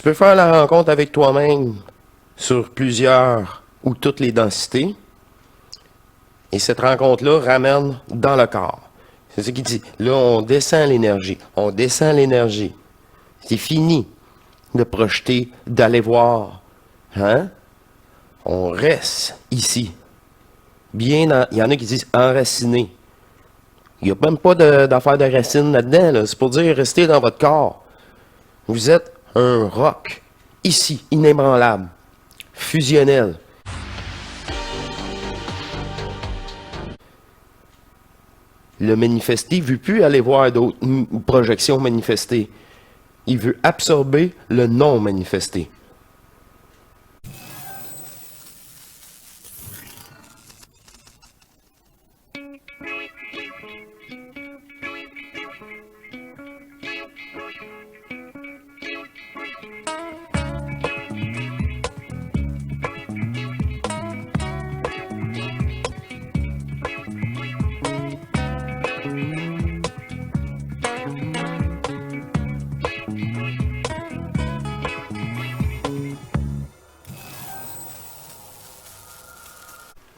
peux faire la rencontre avec toi-même sur plusieurs ou toutes les densités. Et cette rencontre-là ramène dans le corps. C'est ce qu'il dit. Là, on descend l'énergie. On descend l'énergie. C'est fini de projeter, d'aller voir. Hein? On reste ici. Il y en a qui disent enraciné. Il n'y a même pas d'affaire de racine là-dedans. Là. C'est pour dire restez dans votre corps. Vous êtes un roc. Ici, inébranlable. Fusionnel. Le manifesté ne veut plus aller voir d'autres projections manifestées. Il veut absorber le non manifesté.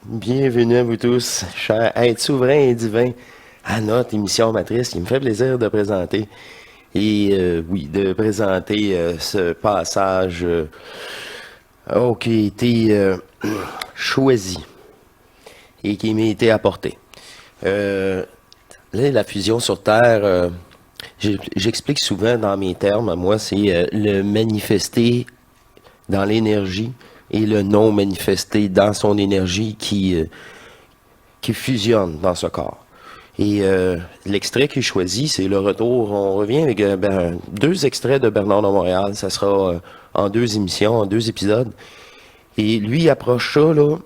Bienvenue à vous tous, chers êtres souverains et divins, à notre émission matrice qui me fait plaisir de présenter. Et oui, de présenter ce passage qui a été choisi et qui m'a été apporté. Là, la fusion sur Terre, j'explique souvent dans mes termes, moi, c'est le manifester dans l'énergie et le non manifesté dans son énergie qui fusionne dans ce corps. Et l'extrait qu'il choisit, c'est le retour. On revient avec deux extraits de Bernard de Montréal. Ça sera en 2 émissions, en 2 épisodes. Et lui, il approche ça, là.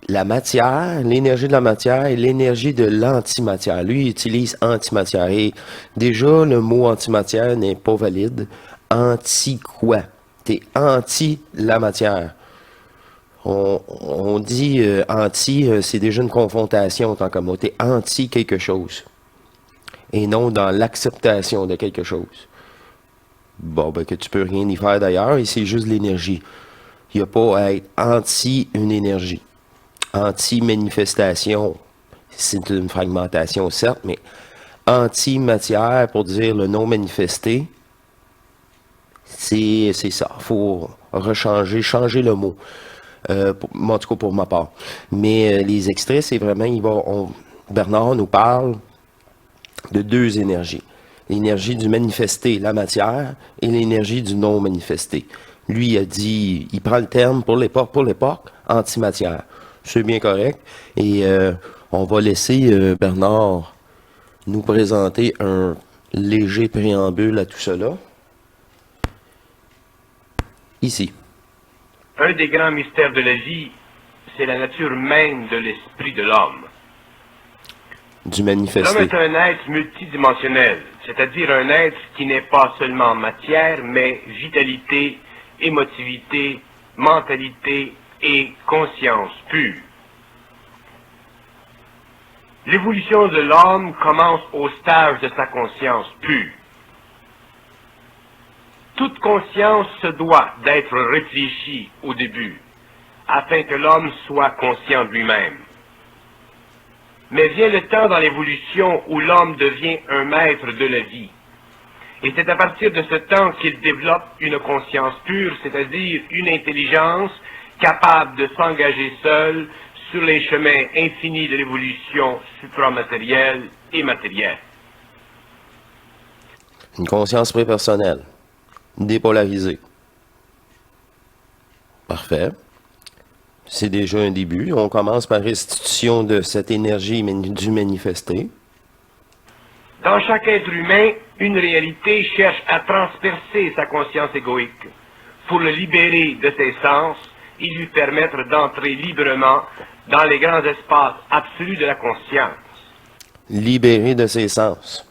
La matière, l'énergie de la matière et l'énergie de l'antimatière. Lui, il utilise antimatière. Et déjà, le mot antimatière n'est pas valide. Anti quoi? T'es anti la matière. On dit anti, c'est déjà une confrontation en tant que mot. T'es anti quelque chose. Et non dans l'acceptation de quelque chose. Bon, ben que tu peux rien y faire d'ailleurs, et c'est juste l'énergie. Il n'y a pas à être anti une énergie. Anti-manifestation, c'est une fragmentation, certes, mais anti-matière, pour dire le non manifesté, c'est ça. Il faut changer le mot. En tout cas pour ma part. Mais les extraits, c'est vraiment, Bernard nous parle de 2 énergies. L'énergie du manifesté, la matière, et l'énergie du non manifesté. Lui, il a dit, il prend le terme pour l'époque, antimatière. C'est bien correct. Et on va laisser Bernard nous présenter un léger préambule à tout cela. Ici. Un des grands mystères de la vie, c'est la nature même de l'esprit de l'homme. Du manifesté. L'homme est un être multidimensionnel, c'est-à-dire un être qui n'est pas seulement matière, mais vitalité, émotivité, mentalité et conscience pure. L'évolution de l'homme commence au stage de sa conscience pure. Toute conscience se doit d'être réfléchie au début, afin que l'homme soit conscient de lui-même. Mais vient le temps dans l'évolution où l'homme devient un maître de la vie. Et c'est à partir de ce temps qu'il développe une conscience pure, c'est-à-dire une intelligence capable de s'engager seul sur les chemins infinis de l'évolution supramatérielle et matérielle. Une conscience prépersonnelle. Dépolarisé. Parfait. C'est déjà un début. On commence par restitution de cette énergie du manifesté. Dans chaque être humain, une réalité cherche à transpercer sa conscience égoïque pour le libérer de ses sens et lui permettre d'entrer librement dans les grands espaces absolus de la conscience. Libéré de ses sens.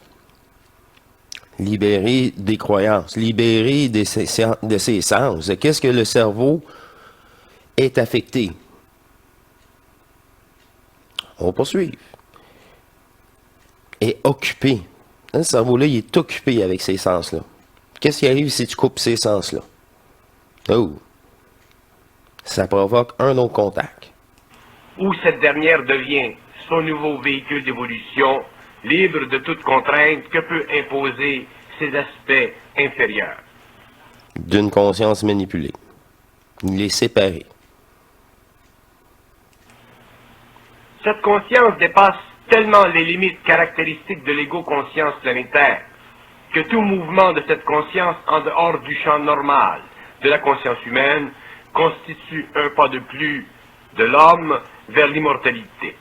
Libéré des croyances. Libéré de ses sens. Qu'est-ce que le cerveau est affecté? On va poursuivre. Est occupé. Le cerveau-là, il est occupé avec ces sens-là. Qu'est-ce qui arrive si tu coupes ces sens-là? Oh! Ça provoque un autre contact. Où cette dernière devient son nouveau véhicule d'évolution, libre de toute contrainte que peut imposer ses aspects inférieurs. D'une conscience manipulée. Il est séparé. Cette conscience dépasse tellement les limites caractéristiques de l'ego-conscience planétaire que tout mouvement de cette conscience en dehors du champ normal de la conscience humaine constitue un pas de plus de l'homme vers l'immortalité.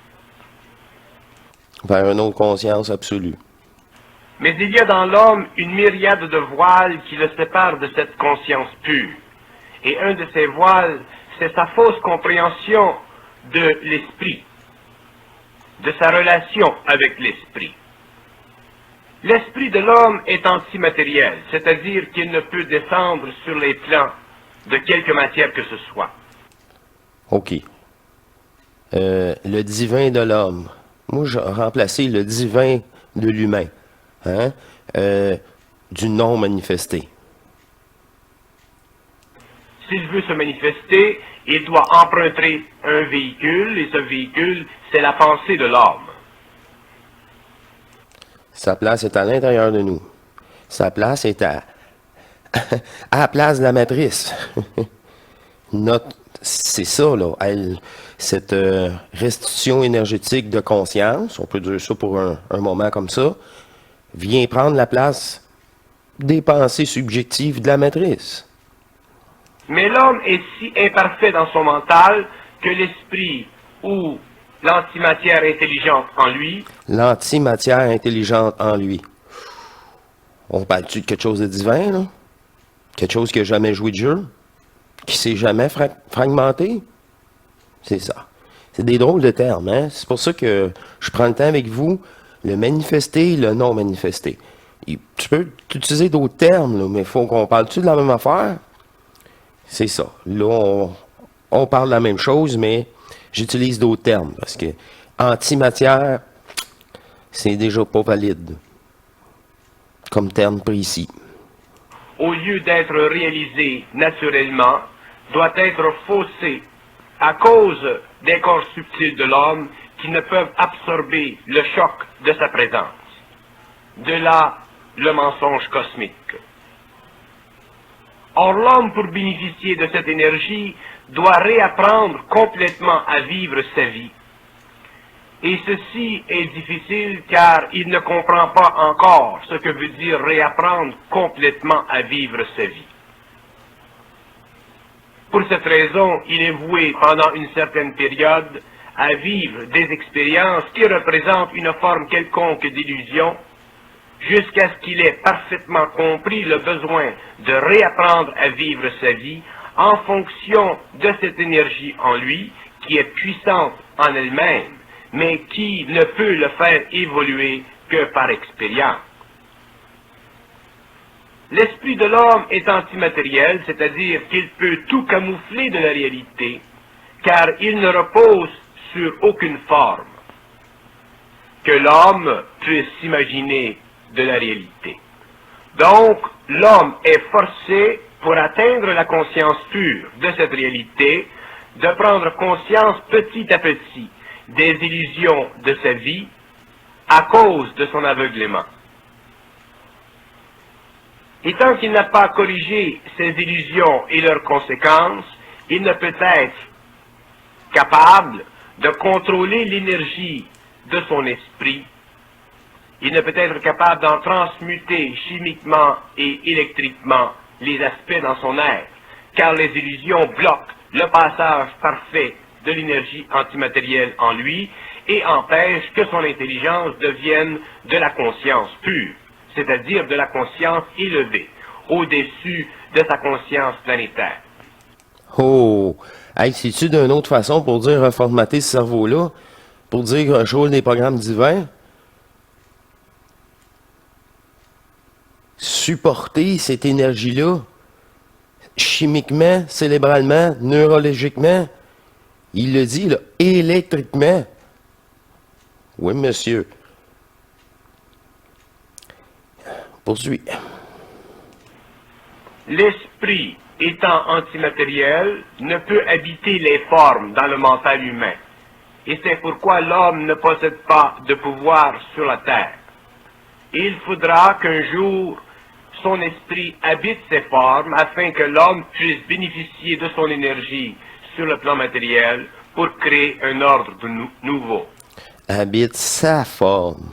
Vers une autre conscience absolue. Mais il y a dans l'homme une myriade de voiles qui le séparent de cette conscience pure. Et un de ces voiles, c'est sa fausse compréhension de l'esprit, de sa relation avec l'esprit. L'esprit de l'homme est antimatériel, c'est-à-dire qu'il ne peut descendre sur les plans de quelque matière que ce soit. OK. Le divin de l'homme. Moi, j'ai remplacé le divin de l'humain. Hein? Du non manifesté. S'il veut se manifester, il doit emprunter un véhicule, et ce véhicule, c'est la pensée de l'homme. Sa place est à l'intérieur de nous. Sa place est à la place de la matrice. C'est ça, là. Cette restitution énergétique de conscience, on peut dire ça pour un moment comme ça, vient prendre la place des pensées subjectives de la matrice. Mais l'homme est si imparfait dans son mental que l'esprit ou l'antimatière intelligente en lui, L'antimatière intelligente en lui. On parle-tu de quelque chose de divin, là? Quelque chose qui n'a jamais joué de jeu? Qui s'est jamais fragmenté? C'est ça. C'est des drôles de termes, hein? C'est pour ça que je prends le temps avec vous, le manifesté, le non manifesté. Tu peux utiliser d'autres termes, là, mais il faut qu'on parle-tu de la même affaire? C'est ça. Là, on parle de la même chose, mais j'utilise d'autres termes, parce que antimatière, c'est déjà pas valide comme terme précis. au lieu d'être réalisé naturellement, doit être faussé à cause des corps subtils de l'homme qui ne peuvent absorber le choc de sa présence. De là, le mensonge cosmique. Or, l'homme, pour bénéficier de cette énergie, doit réapprendre complètement à vivre sa vie. Et ceci est difficile car il ne comprend pas encore ce que veut dire réapprendre complètement à vivre sa vie. Pour cette raison, il est voué pendant une certaine période à vivre des expériences qui représentent une forme quelconque d'illusion, jusqu'à ce qu'il ait parfaitement compris le besoin de réapprendre à vivre sa vie en fonction de cette énergie en lui, qui est puissante en elle-même, mais qui ne peut le faire évoluer que par expérience. L'esprit de l'homme est antimatériel, c'est-à-dire qu'il peut tout camoufler de la réalité, car il ne repose sur aucune forme que l'homme puisse s'imaginer de la réalité. Donc, l'homme est forcé, pour atteindre la conscience pure de cette réalité, de prendre conscience petit à petit des illusions de sa vie à cause de son aveuglement. Et tant qu'il n'a pas corrigé ces illusions et leurs conséquences, il ne peut être capable de contrôler l'énergie de son esprit. Il ne peut être capable d'en transmuter chimiquement et électriquement les aspects dans son être, car les illusions bloquent le passage parfait de l'énergie antimatérielle en lui et empêchent que son intelligence devienne de la conscience pure, c'est-à-dire de la conscience élevée, au-dessus de sa conscience planétaire. Oh! Hey, c'est-tu d'une autre façon pour dire reformater ce cerveau-là? Pour dire un chose des programmes divins? Supporter cette énergie-là, chimiquement, cérébralement, neurologiquement, il le dit, là, électriquement. Oui, monsieur. poursuit. L'esprit, étant antimatériel, ne peut habiter les formes dans le mental humain. Et c'est pourquoi l'homme ne possède pas de pouvoir sur la terre. Il faudra qu'un jour, son esprit habite ces formes afin que l'homme puisse bénéficier de son énergie sur le plan matériel pour créer un ordre nouveau. Habite sa forme,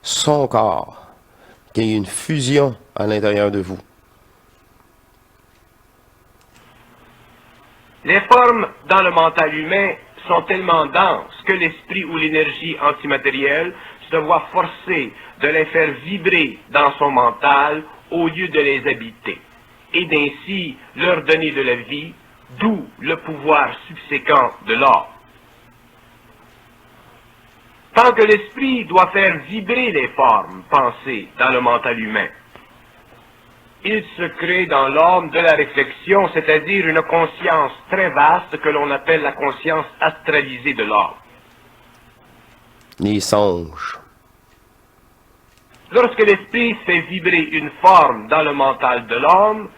son corps, qu'il y ait une fusion à l'intérieur de vous. Les formes dans le mental humain sont tellement denses que l'esprit ou l'énergie antimatérielle se voit forcé de les faire vibrer dans son mental au lieu de les habiter, et d'ainsi leur donner de la vie, d'où le pouvoir subséquent de l'or. Tant que l'esprit doit faire vibrer les formes pensées dans le mental humain, il se crée dans l'homme de la réflexion, c'est-à-dire une conscience très vaste que l'on appelle la conscience astralisée de l'homme. Les songes. Lorsque l'esprit fait vibrer une forme dans le mental de l'homme,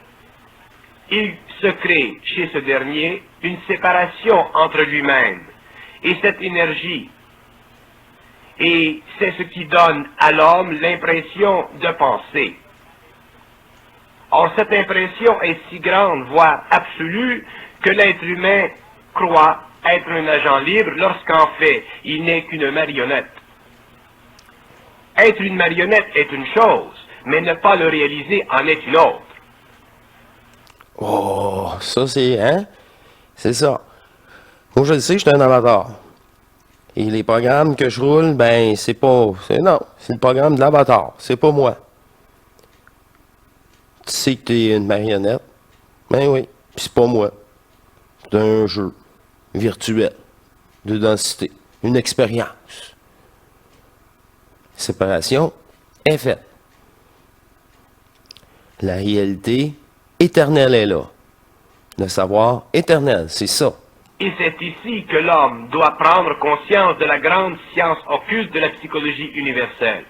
il se crée chez ce dernier une séparation entre lui-même et cette énergie. Et c'est ce qui donne à l'homme l'impression de penser. Or, cette impression est si grande, voire absolue, que l'être humain croit être un agent libre lorsqu'en fait, il n'est qu'une marionnette. Être une marionnette est une chose, mais ne pas le réaliser en est une autre. Oh, ça c'est, hein? C'est ça. Moi, je le sais, je suis un avatar. Et les programmes que je roule, ben, c'est le programme de l'avatar. C'est pas moi. Tu sais que t'es une marionnette. Ben oui, puis c'est pas moi. C'est un jeu virtuel de densité, une expérience. Séparation est faite. La réalité éternelle est là. Le savoir éternel, c'est ça. Et c'est ici que l'homme doit prendre conscience de la grande science occulte de la psychologie universelle.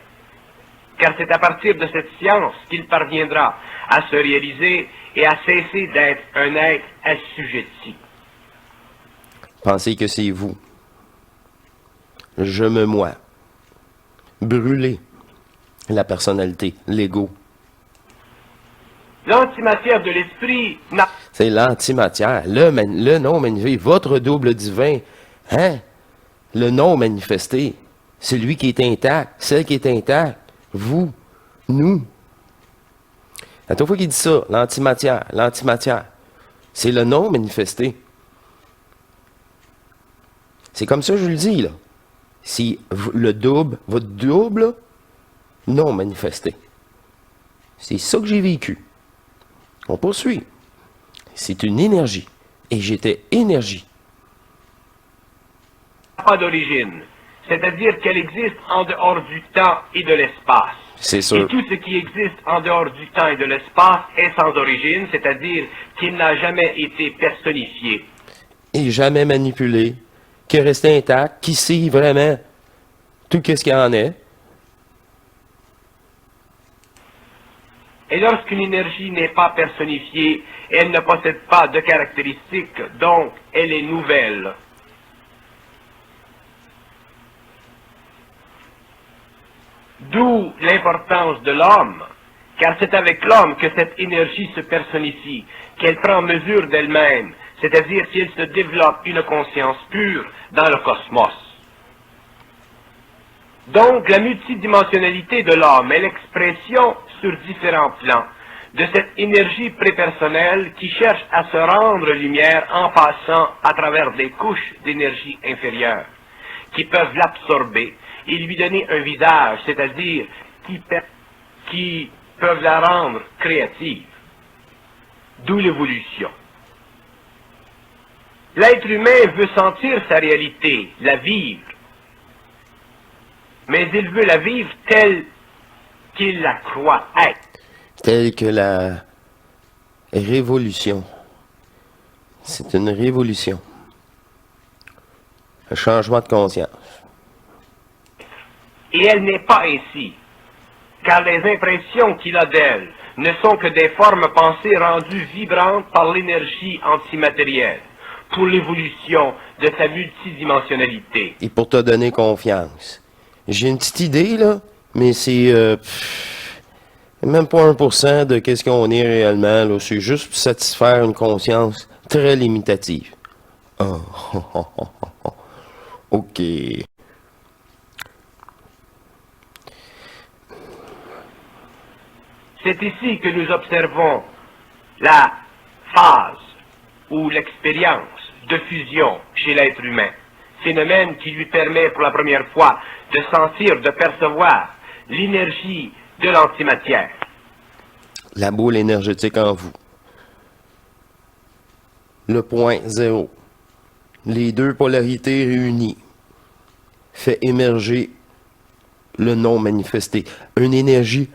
Car c'est à partir de cette science qu'il parviendra à se réaliser et à cesser d'être un être assujetti. Pensez que c'est vous. Je me mois. Brûler la personnalité, l'ego. L'antimatière de l'esprit n'a C'est l'antimatière, le non magnifié, votre double divin. Hein? Le non manifesté. Celui qui est intact, celle qui est intacte. Vous, nous. À toute fois qu'il dit ça, l'antimatière. C'est le non manifesté. C'est comme ça que je le dis, là. C'est le double, votre double non manifesté. C'est ça que j'ai vécu. On poursuit. C'est une énergie. Et j'étais énergie. pas d'origine, c'est-à-dire qu'elle existe en dehors du temps et de l'espace. C'est Et sûr. tout ce qui existe en dehors du temps et de l'espace est sans origine, c'est-à-dire qu'il n'a jamais été personnifié. Et jamais manipulé. Qui est resté intact. Qui sait vraiment tout ce qu'il y en est. Et lorsqu'une énergie n'est pas personnifiée, elle ne possède pas de caractéristiques, donc elle est nouvelle. D'où l'importance de l'homme, car c'est avec l'homme que cette énergie se personnifie, qu'elle prend mesure d'elle-même, c'est-à-dire qu'elle se développe une conscience pure dans le cosmos. Donc, la multidimensionnalité de l'homme est l'expression sur différents plans de cette énergie prépersonnelle qui cherche à se rendre lumière en passant à travers des couches d'énergie inférieure, qui peuvent l'absorber et lui donner un visage, c'est-à-dire qui peuvent la rendre créative. D'où l'évolution. L'être humain veut sentir sa réalité, la vivre, mais il veut la vivre telle qu'il la croit être. Telle que la révolution. C'est une révolution. Un changement de conscience. Et elle n'est pas ainsi. car les impressions qu'il a d'elle ne sont que des formes pensées rendues vibrantes par l'énergie antimatérielle pour l'évolution de sa multidimensionnalité. Et pour te donner confiance. J'ai une petite idée, là, mais c'est même pas 1% de qu'est-ce qu'on est réellement, là. C'est juste pour satisfaire une conscience très limitative. Oh, oh, oh, oh, oh. OK. C'est ici que nous observons la phase ou l'expérience de fusion chez l'être humain, phénomène qui lui permet pour la première fois de sentir, de percevoir l'énergie de l'antimatière. La boule énergétique en vous. Le point zéro. Les deux polarités réunies fait émerger le non manifesté. Une énergie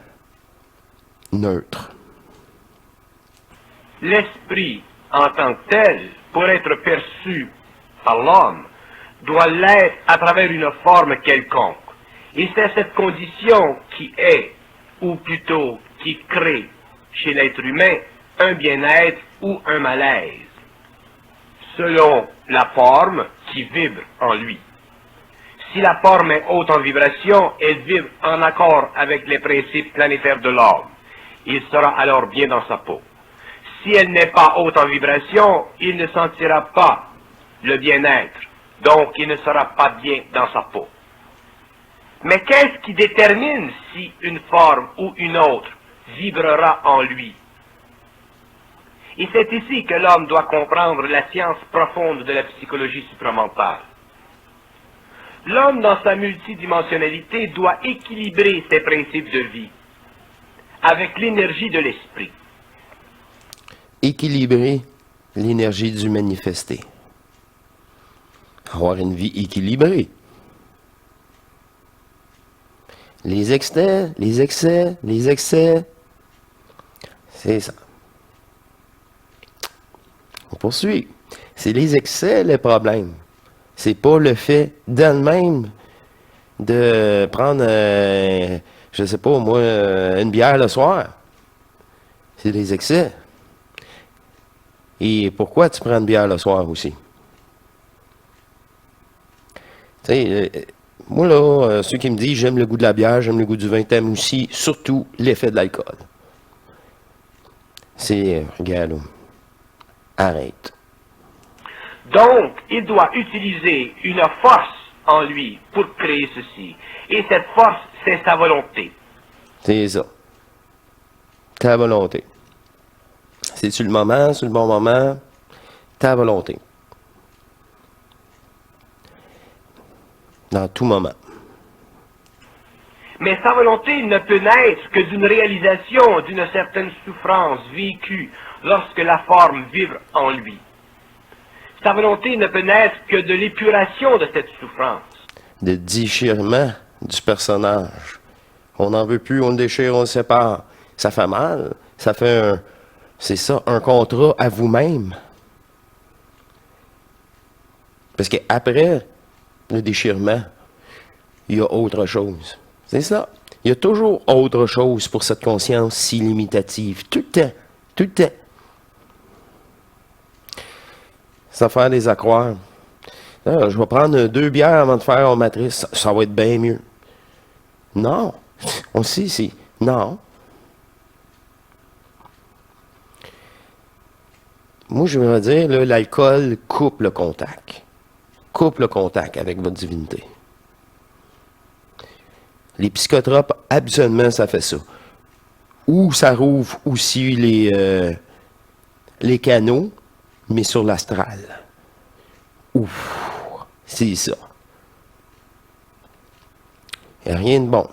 neutre. L'esprit, en tant que tel, pour être perçu par l'homme, doit l'être à travers une forme quelconque. Et c'est cette condition qui est, ou plutôt qui crée chez l'être humain, un bien-être ou un malaise, selon la forme qui vibre en lui. Si la forme est haute en vibration, elle vibre en accord avec les principes planétaires de l'homme. Il sera alors bien dans sa peau. Si elle n'est pas haute en vibration, il ne sentira pas le bien-être, donc il ne sera pas bien dans sa peau. Mais qu'est-ce qui détermine si une forme ou une autre vibrera en lui? Et c'est ici que l'homme doit comprendre la science profonde de la psychologie supramentale. L'homme, dans sa multidimensionnalité, doit équilibrer ses principes de vie avec l'énergie de l'esprit. Équilibrer l'énergie du manifesté. Avoir une vie équilibrée. Les excès, c'est ça. On poursuit. C'est les excès le problème. C'est pas le fait d'elle-même de prendre, je sais pas moi, une bière le soir. C'est les excès. Et pourquoi tu prends une bière le soir aussi? Tu sais, moi là, ceux qui me disent j'aime le goût de la bière, j'aime le goût du vin, t'aimes aussi surtout l'effet de l'alcool. C'est, regarde là, arrête. Donc, il doit utiliser une force en lui pour créer ceci. Et cette force, c'est sa volonté. C'est ça. Ta volonté. C'est-tu le moment, c'est le bon moment? Ta volonté. Dans tout moment. Mais sa volonté ne peut naître que d'une réalisation d'une certaine souffrance vécue lorsque la forme vibre en lui. Sa volonté ne peut naître que de l'épuration de cette souffrance. De déchirement du personnage. On n'en veut plus, on le déchire, on le sépare. Ça fait mal. Ça fait c'est ça, un contrat à vous-même. Parce qu'après le déchirement, il y a autre chose. C'est ça. Il y a toujours autre chose pour cette conscience si limitative. Tout le temps. Tout le temps. Sans faire des accroires. Je vais prendre 2 bières avant de faire une matrice. Ça va être bien mieux. Non. On sait ici. Non. Moi, je veux dire, l'alcool coupe le contact. Coupe le contact avec votre divinité. Les psychotropes, habituellement, ça fait ça. Ou ça rouvre aussi les canaux, mais sur l'astral. Ouf, c'est ça. Il n'y a rien de bon.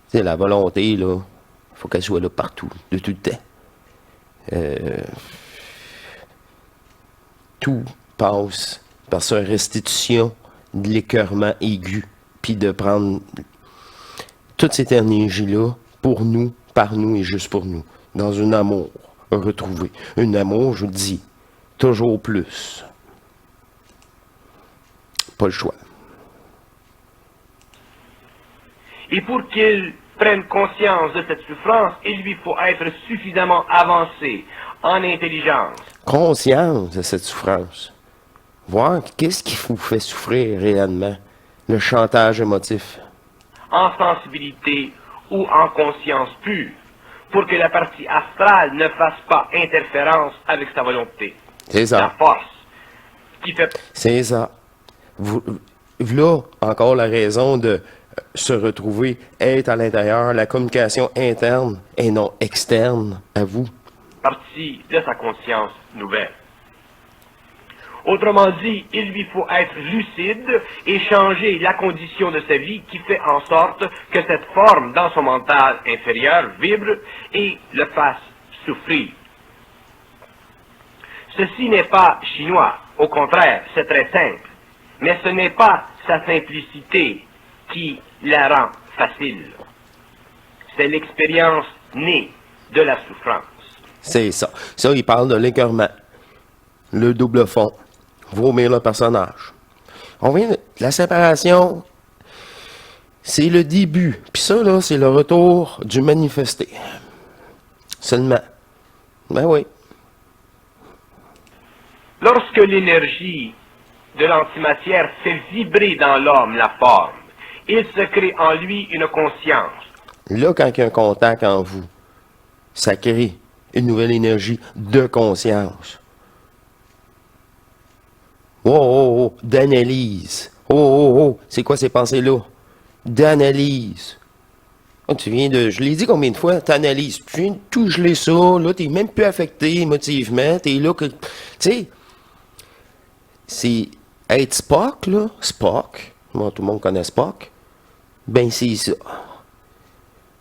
C'est la volonté, là. Il faut qu'elle soit là partout, de tout le temps. Tout passe par sa restitution de l'écœurement aigu, puis de prendre toute cette énergie-là pour nous, par nous et juste pour nous, dans un amour retrouvé. Un amour, je vous le dis, toujours plus. Pas le choix. Et pour qu'il prenne conscience de cette souffrance, il lui faut être suffisamment avancé en intelligence. Conscience de cette souffrance. Voir qu'est-ce qui vous fait souffrir réellement. Le chantage émotif. En sensibilité ou en conscience pure, pour que la partie astrale ne fasse pas interférence avec sa volonté. C'est ça. La force qui fait... C'est ça. Là, encore la raison de se retrouver, être à l'intérieur, la communication interne et non externe à vous. partie de sa conscience nouvelle. Autrement dit, il lui faut être lucide et changer la condition de sa vie qui fait en sorte que cette forme dans son mental inférieur vibre et le fasse souffrir. Ceci n'est pas chinois, au contraire, c'est très simple, mais ce n'est pas sa simplicité qui la rend facile. C'est l'expérience née de la souffrance. C'est ça. Ça, il parle de l'écœurement. Le double fond. Vomir le personnage. On vient de la séparation, c'est le début. Puis ça, là, c'est le retour du manifesté. Seulement. Ben oui. Lorsque l'énergie de l'antimatière fait vibrer dans l'homme la forme, il se crée en lui une conscience. Là, quand il y a un contact en vous, ça crée une nouvelle énergie de conscience. Oh, oh, oh, d'analyse. Oh, oh, oh, c'est quoi ces pensées-là? D'analyse. Oh, tu viens de... Je l'ai dit combien de fois? T'analyses. Tu viens de tout geler ça, là, t'es même plus affecté émotivement, t'es là que... Tu sais, c'est... Être Spock, là, Spock, bon, tout le monde connaît Spock, ben c'est ça.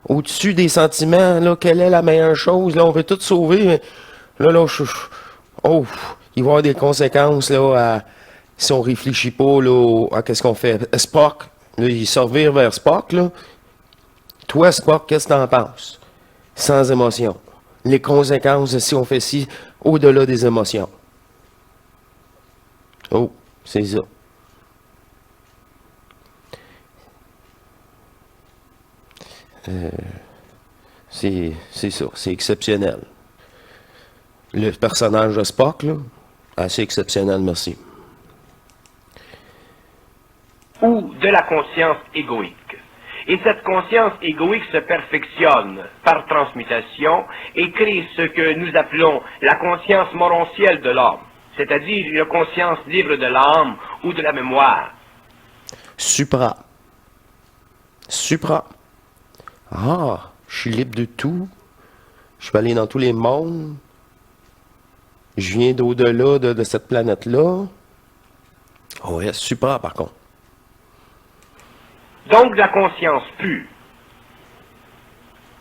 Au-dessus des sentiments, là, quelle est la meilleure chose? Là, on veut tout sauver. Là, oh, il va y avoir des conséquences, là, si on réfléchit pas, là, à qu'est-ce qu'on fait. Spock, là, il servir vers Spock, là. Toi, Spock, qu'est-ce que t'en penses? Sans émotion. Les conséquences de si on fait ci, au-delà des émotions. Oh, c'est ça. C'est ça, c'est exceptionnel. Le personnage de Spock, là, assez exceptionnel, merci. Ou de la conscience égoïque. Et cette conscience égoïque se perfectionne par transmutation et crée ce que nous appelons la conscience morontielle de l'homme, c'est-à-dire une conscience libre de l'âme ou de la mémoire. Supra. Supra. Ah, je suis libre de tout. Je peux aller dans tous les mondes. Je viens d'au-delà de cette planète-là. Oh, ouais, supra, par contre. Donc la conscience pure.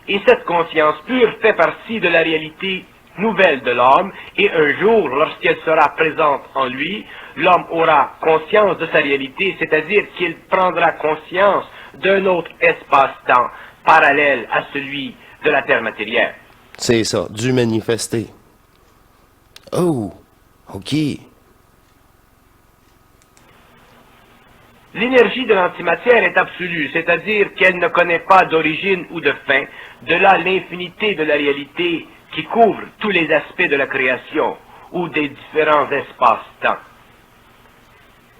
Et cette conscience pure fait partie de la réalité nouvelle de l'homme, et un jour, lorsqu'elle sera présente en lui, l'homme aura conscience de sa réalité, c'est-à-dire qu'il prendra conscience d'un autre espace-temps parallèle à celui de la terre matérielle. C'est ça, du manifester. Oh, ok. L'énergie de l'antimatière est absolue, c'est-à-dire qu'elle ne connaît pas d'origine ou de fin, de là l'infinité de la réalité qui couvre tous les aspects de la création ou des différents espaces-temps.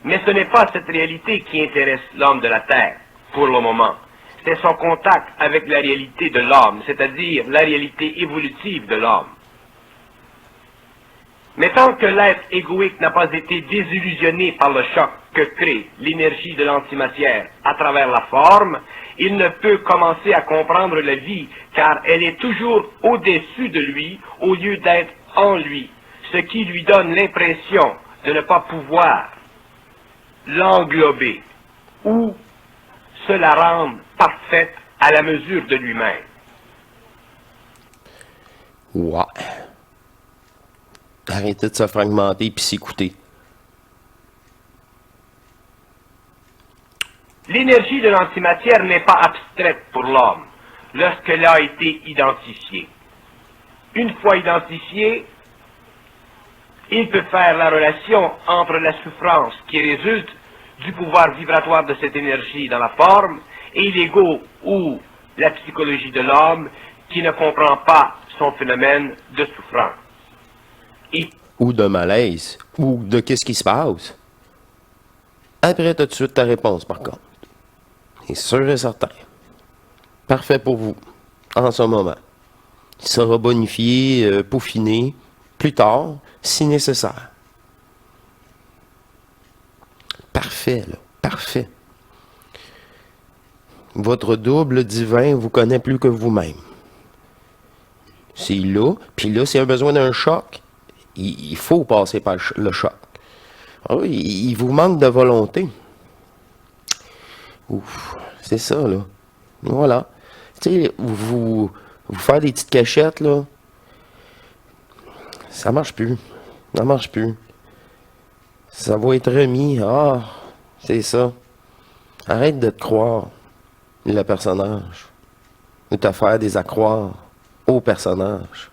Mais ce n'est pas cette réalité qui intéresse l'homme de la Terre, pour le moment. C'est son contact avec la réalité de l'homme, c'est-à-dire la réalité évolutive de l'homme. Mais tant que l'être égoïque n'a pas été désillusionné par le choc que crée l'énergie de l'antimatière à travers la forme, il ne peut commencer à comprendre la vie, car elle est toujours au-dessus de lui au lieu d'être en lui, ce qui lui donne l'impression de ne pas pouvoir l'englober ou se la rendre parfaite à la mesure de lui-même. Ouais. Arrêtez de se fragmenter puis s'écouter. L'énergie de l'antimatière n'est pas abstraite pour l'homme lorsqu'elle a été identifiée. Une fois identifiée, il peut faire la relation entre la souffrance qui résulte du pouvoir vibratoire de cette énergie dans la forme et l'ego ou la psychologie de l'homme qui ne comprend pas son phénomène de souffrance. Ou de malaise, ou de qu'est-ce qui se passe. Après, tout de suite ta réponse, par contre. C'est sûr et certain. Parfait pour vous, en ce moment. Il sera bonifié, peaufiné, plus tard, si nécessaire. Parfait, là. Parfait. Votre double divin vous connaît plus que vous-même. C'est là, puis là, s'il y a besoin d'un choc, il faut passer par le choc. Ah oui, il vous manque de volonté. Ouf, c'est ça, là. Voilà. Tu sais, vous faire des petites cachettes, là, ça marche plus. Ça marche plus. Ça va être remis. Ah, c'est ça. Arrête de te croire, le personnage. De te faire des accroires au personnage.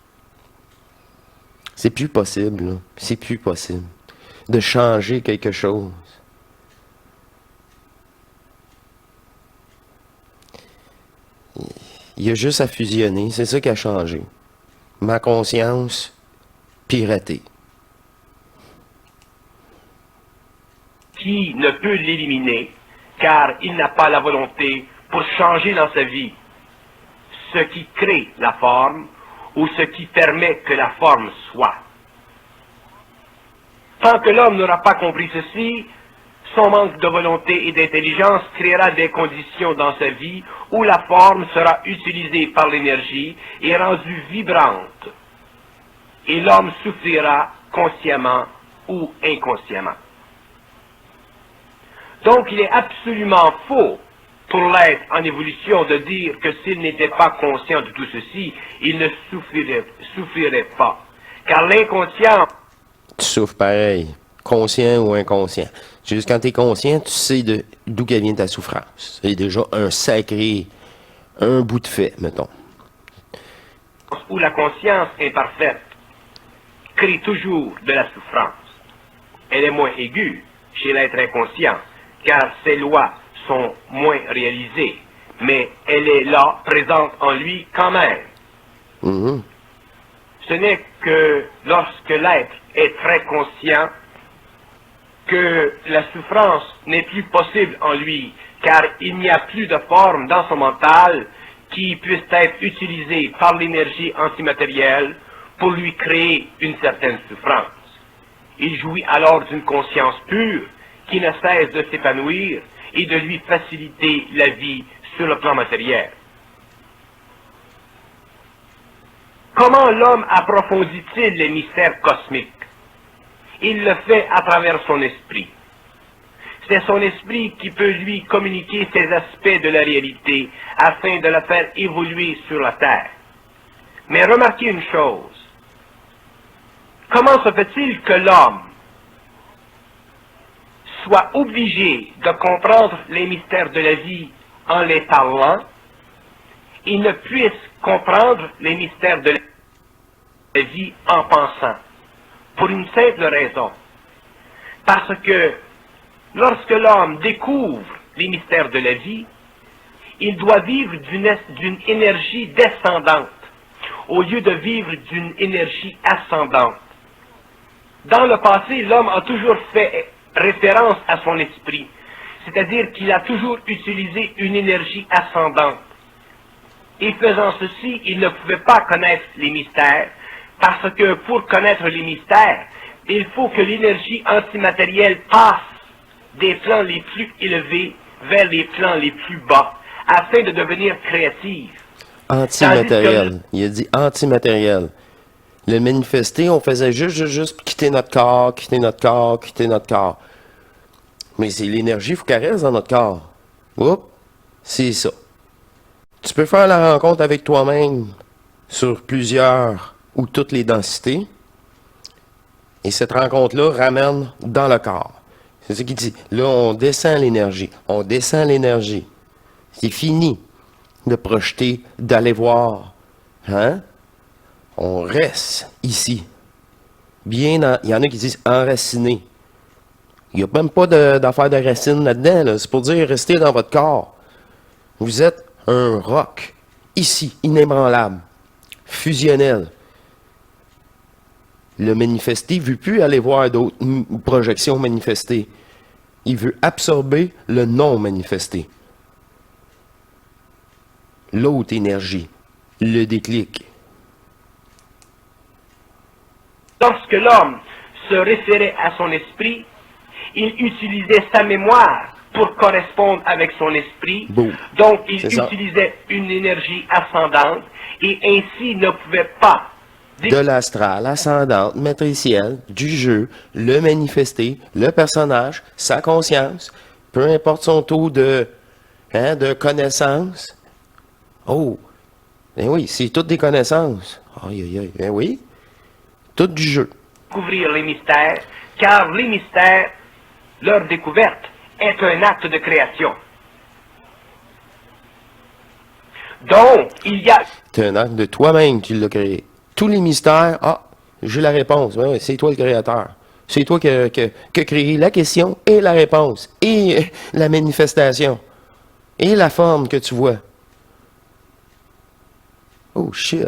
C'est plus possible, là. C'est plus possible. De changer quelque chose. Il y a juste à fusionner, c'est ça qui a changé. Ma conscience piratée. Qui ne peut l'éliminer, car il n'a pas la volonté pour changer dans sa vie ce qui crée la forme ou ce qui permet que la forme soit. Tant que l'homme n'aura pas compris ceci, son manque de volonté et d'intelligence créera des conditions dans sa vie où la forme sera utilisée par l'énergie et rendue vibrante. Et l'homme souffrira consciemment ou inconsciemment. Donc il est absolument faux pour l'être en évolution de dire que s'il n'était pas conscient de tout ceci, il ne souffrirait pas. Car l'inconscient... Tu souffres pareil, conscient ou inconscient. Juste quand tu es conscient, tu sais d'où qu'elle vient ta souffrance. C'est déjà un bout de fait, mettons. Où la conscience imparfaite crée toujours de la souffrance. Elle est moins aiguë chez l'être inconscient, car ses lois sont moins réalisées, mais elle est là, présente en lui quand même. Mm-hmm. Ce n'est que lorsque l'être est très conscient que la souffrance n'est plus possible en lui, car il n'y a plus de forme dans son mental qui puisse être utilisée par l'énergie antimatérielle pour lui créer une certaine souffrance. Il jouit alors d'une conscience pure qui ne cesse de s'épanouir et de lui faciliter la vie sur le plan matériel. Comment l'homme approfondit-il les mystères cosmiques? Il le fait à travers son esprit. C'est son esprit qui peut lui communiquer ces aspects de la réalité afin de la faire évoluer sur la terre. Mais remarquez une chose. Comment se fait-il que l'homme soit obligé de comprendre les mystères de la vie en les parlant et ne puisse comprendre les mystères de la vie en pensant? Pour une simple raison. Parce que lorsque l'homme découvre les mystères de la vie, il doit vivre d'une énergie descendante au lieu de vivre d'une énergie ascendante. Dans le passé, l'homme a toujours fait référence à son esprit, c'est-à-dire qu'il a toujours utilisé une énergie ascendante. Et faisant ceci, il ne pouvait pas connaître les mystères, parce que pour connaître les mystères, il faut que l'énergie antimatérielle passe des plans les plus élevés vers les plans les plus bas, afin de devenir créative. Antimatériel. Il a dit antimatériel. Le manifester, on faisait juste quitter notre corps, quitter notre corps, quitter notre corps. Mais c'est l'énergie, il faut qu'elle reste dans notre corps. Oups, c'est ça. Tu peux faire la rencontre avec toi-même sur plusieurs ou toutes les densités. Et cette rencontre-là ramène dans le corps. C'est ce qu'il dit. Là, on descend l'énergie. On descend l'énergie. C'est fini de projeter, d'aller voir. Hein? On reste ici. Bien, il y en a qui disent enraciné. Il n'y a même pas d'affaire de racine là-dedans. Là. C'est pour dire rester dans votre corps. Vous êtes un roc, ici, inébranlable, fusionnel. Le manifesté ne veut plus aller voir d'autres projections manifestées. Il veut absorber le non manifesté. L'autre énergie, le déclic. Lorsque l'homme se référait à son esprit, il utilisait sa mémoire pour correspondre avec son esprit. Boum. Donc, il C'est ça. utilisait une énergie ascendante et ainsi ne pouvait pas De l'astral, ascendante, matricielle, du jeu, le manifesté, le personnage, sa conscience, peu importe son taux de connaissance. Oh, ben oui, c'est toutes des connaissances. Aïe, aïe, aïe, ben oui, tout du jeu. découvrir les mystères, car les mystères, leur découverte, est un acte de création. Donc, il y a C'est un acte de toi-même qui l'as créé. Tous les mystères, j'ai la réponse. Ben oui, c'est toi le créateur. C'est toi qui as créé la question et la réponse, et la manifestation, et la forme que tu vois. Oh shit.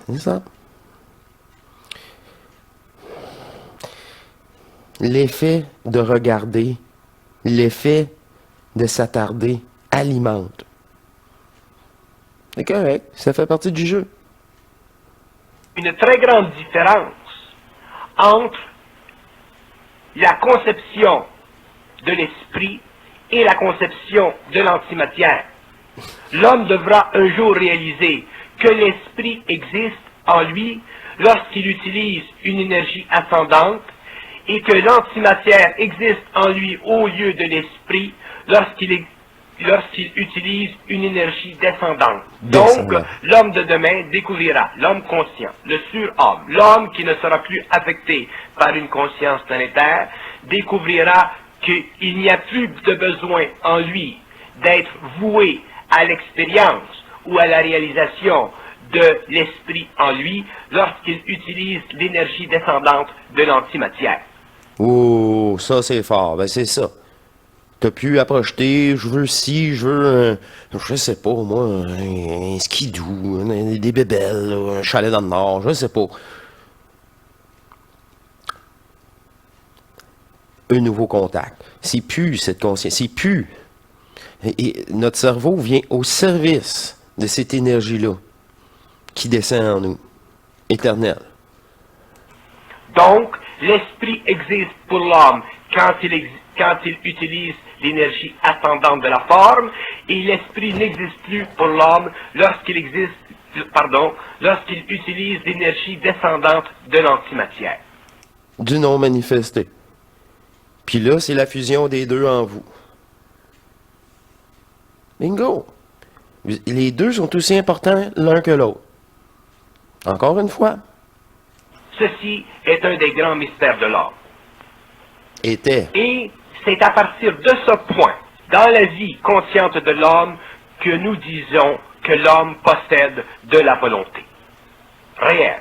C'est ça. L'effet de regarder, l'effet de s'attarder alimente. C'est correct, ça fait partie du jeu. une très grande différence entre la conception de l'esprit et la conception de l'antimatière. L'homme devra un jour réaliser que l'esprit existe en lui lorsqu'il utilise une énergie ascendante et que l'antimatière existe en lui au lieu de l'esprit lorsqu'il utilise une énergie descendante. Donc, Descendant. l'homme de demain découvrira, l'homme conscient, le surhomme, l'homme qui ne sera plus affecté par une conscience planétaire, découvrira qu'il n'y a plus de besoin en lui d'être voué à l'expérience ou à la réalisation de l'esprit en lui lorsqu'il utilise l'énergie descendante de l'antimatière. Oh, ça c'est fort. Ben c'est ça. T'as pu à projeter, je veux ci, je veux, je sais pas, moi, un skidoo, des bébelles, un chalet dans le nord, je sais pas. Un nouveau contact. C'est plus cette conscience, c'est plus. Et notre cerveau vient au service de cette énergie-là qui descend en nous, éternelle. Donc, l'esprit existe pour l'homme quand il utilise l'énergie ascendante de la forme, et l'esprit n'existe plus pour l'homme lorsqu'il utilise l'énergie descendante de l'antimatière. Du non manifesté. Puis là, c'est la fusion des deux en vous. Bingo! Les deux sont aussi importants l'un que l'autre. Encore une fois, Ceci est un des grands mystères de l'homme. était. Et c'est à partir de ce point, dans la vie consciente de l'homme, que nous disons que l'homme possède de la volonté réelle.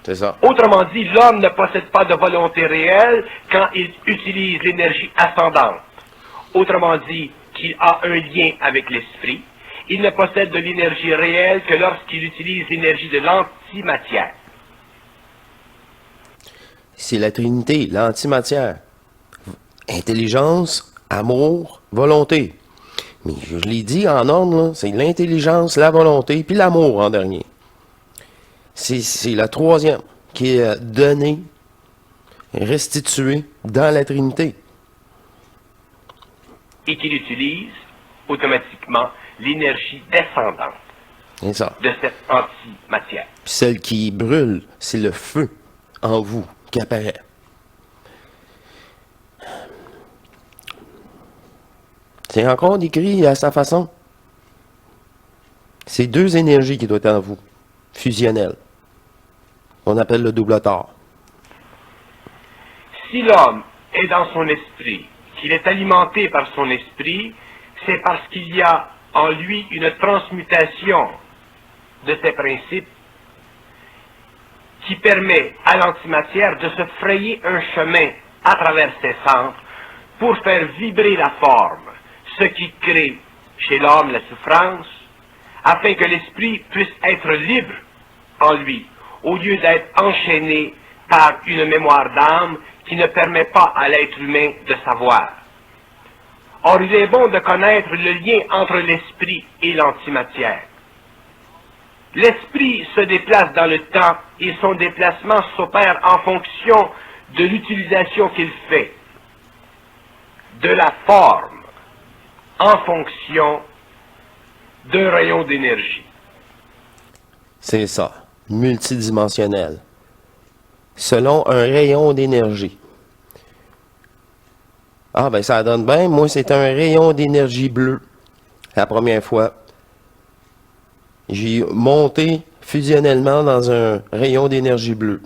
C'est ça. Autrement dit, l'homme ne possède pas de volonté réelle quand il utilise l'énergie ascendante. Autrement dit, qu'il a un lien avec l'esprit. Il ne possède de l'énergie réelle que lorsqu'il utilise l'énergie de l'antimatière. C'est la Trinité, l'antimatière. Intelligence, amour, volonté. Mais je l'ai dit en ordre, là, c'est l'intelligence, la volonté, puis l'amour en dernier. C'est la troisième qui est donnée, restituée dans la Trinité. Et qu'il utilise automatiquement l'énergie descendante C'est ça. de cette antimatière. Puis celle qui brûle, c'est le feu en vous qui apparaît. C'est encore décrit à sa façon. C'est deux énergies qui doivent être en vous, fusionnelles. On appelle le double tort. Si l'homme est dans son esprit, qu'il est alimenté par son esprit, c'est parce qu'il y a en lui une transmutation de ces principes qui permet à l'antimatière de se frayer un chemin à travers ses centres pour faire vibrer la forme, ce qui crée chez l'homme la souffrance, afin que l'esprit puisse être libre en lui, au lieu d'être enchaîné par une mémoire d'âme qui ne permet pas à l'être humain de savoir. Or, il est bon de connaître le lien entre l'esprit et l'antimatière. L'esprit se déplace dans le temps et son déplacement s'opère en fonction de l'utilisation qu'il fait, de la forme, en fonction d'un rayon d'énergie. C'est ça, multidimensionnel. Selon un rayon d'énergie. Ah ben ça donne bien, moi c'est un rayon d'énergie bleue. La première fois, j'ai monté fusionnellement dans un rayon d'énergie bleue.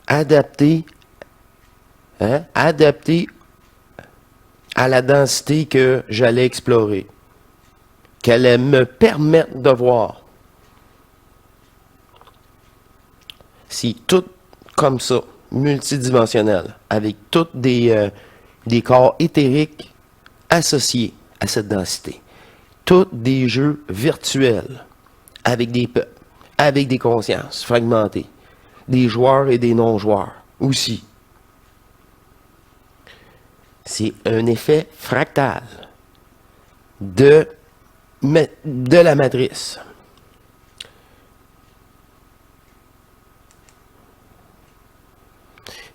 Adapté à la densité que j'allais explorer, qu'elle allait me permettre de voir. C'est tout comme ça, multidimensionnel, avec tous des corps éthériques associés à cette densité. Tous des jeux virtuels, avec des peuples, avec des consciences fragmentées, des joueurs et des non-joueurs aussi. C'est un effet fractal de la matrice.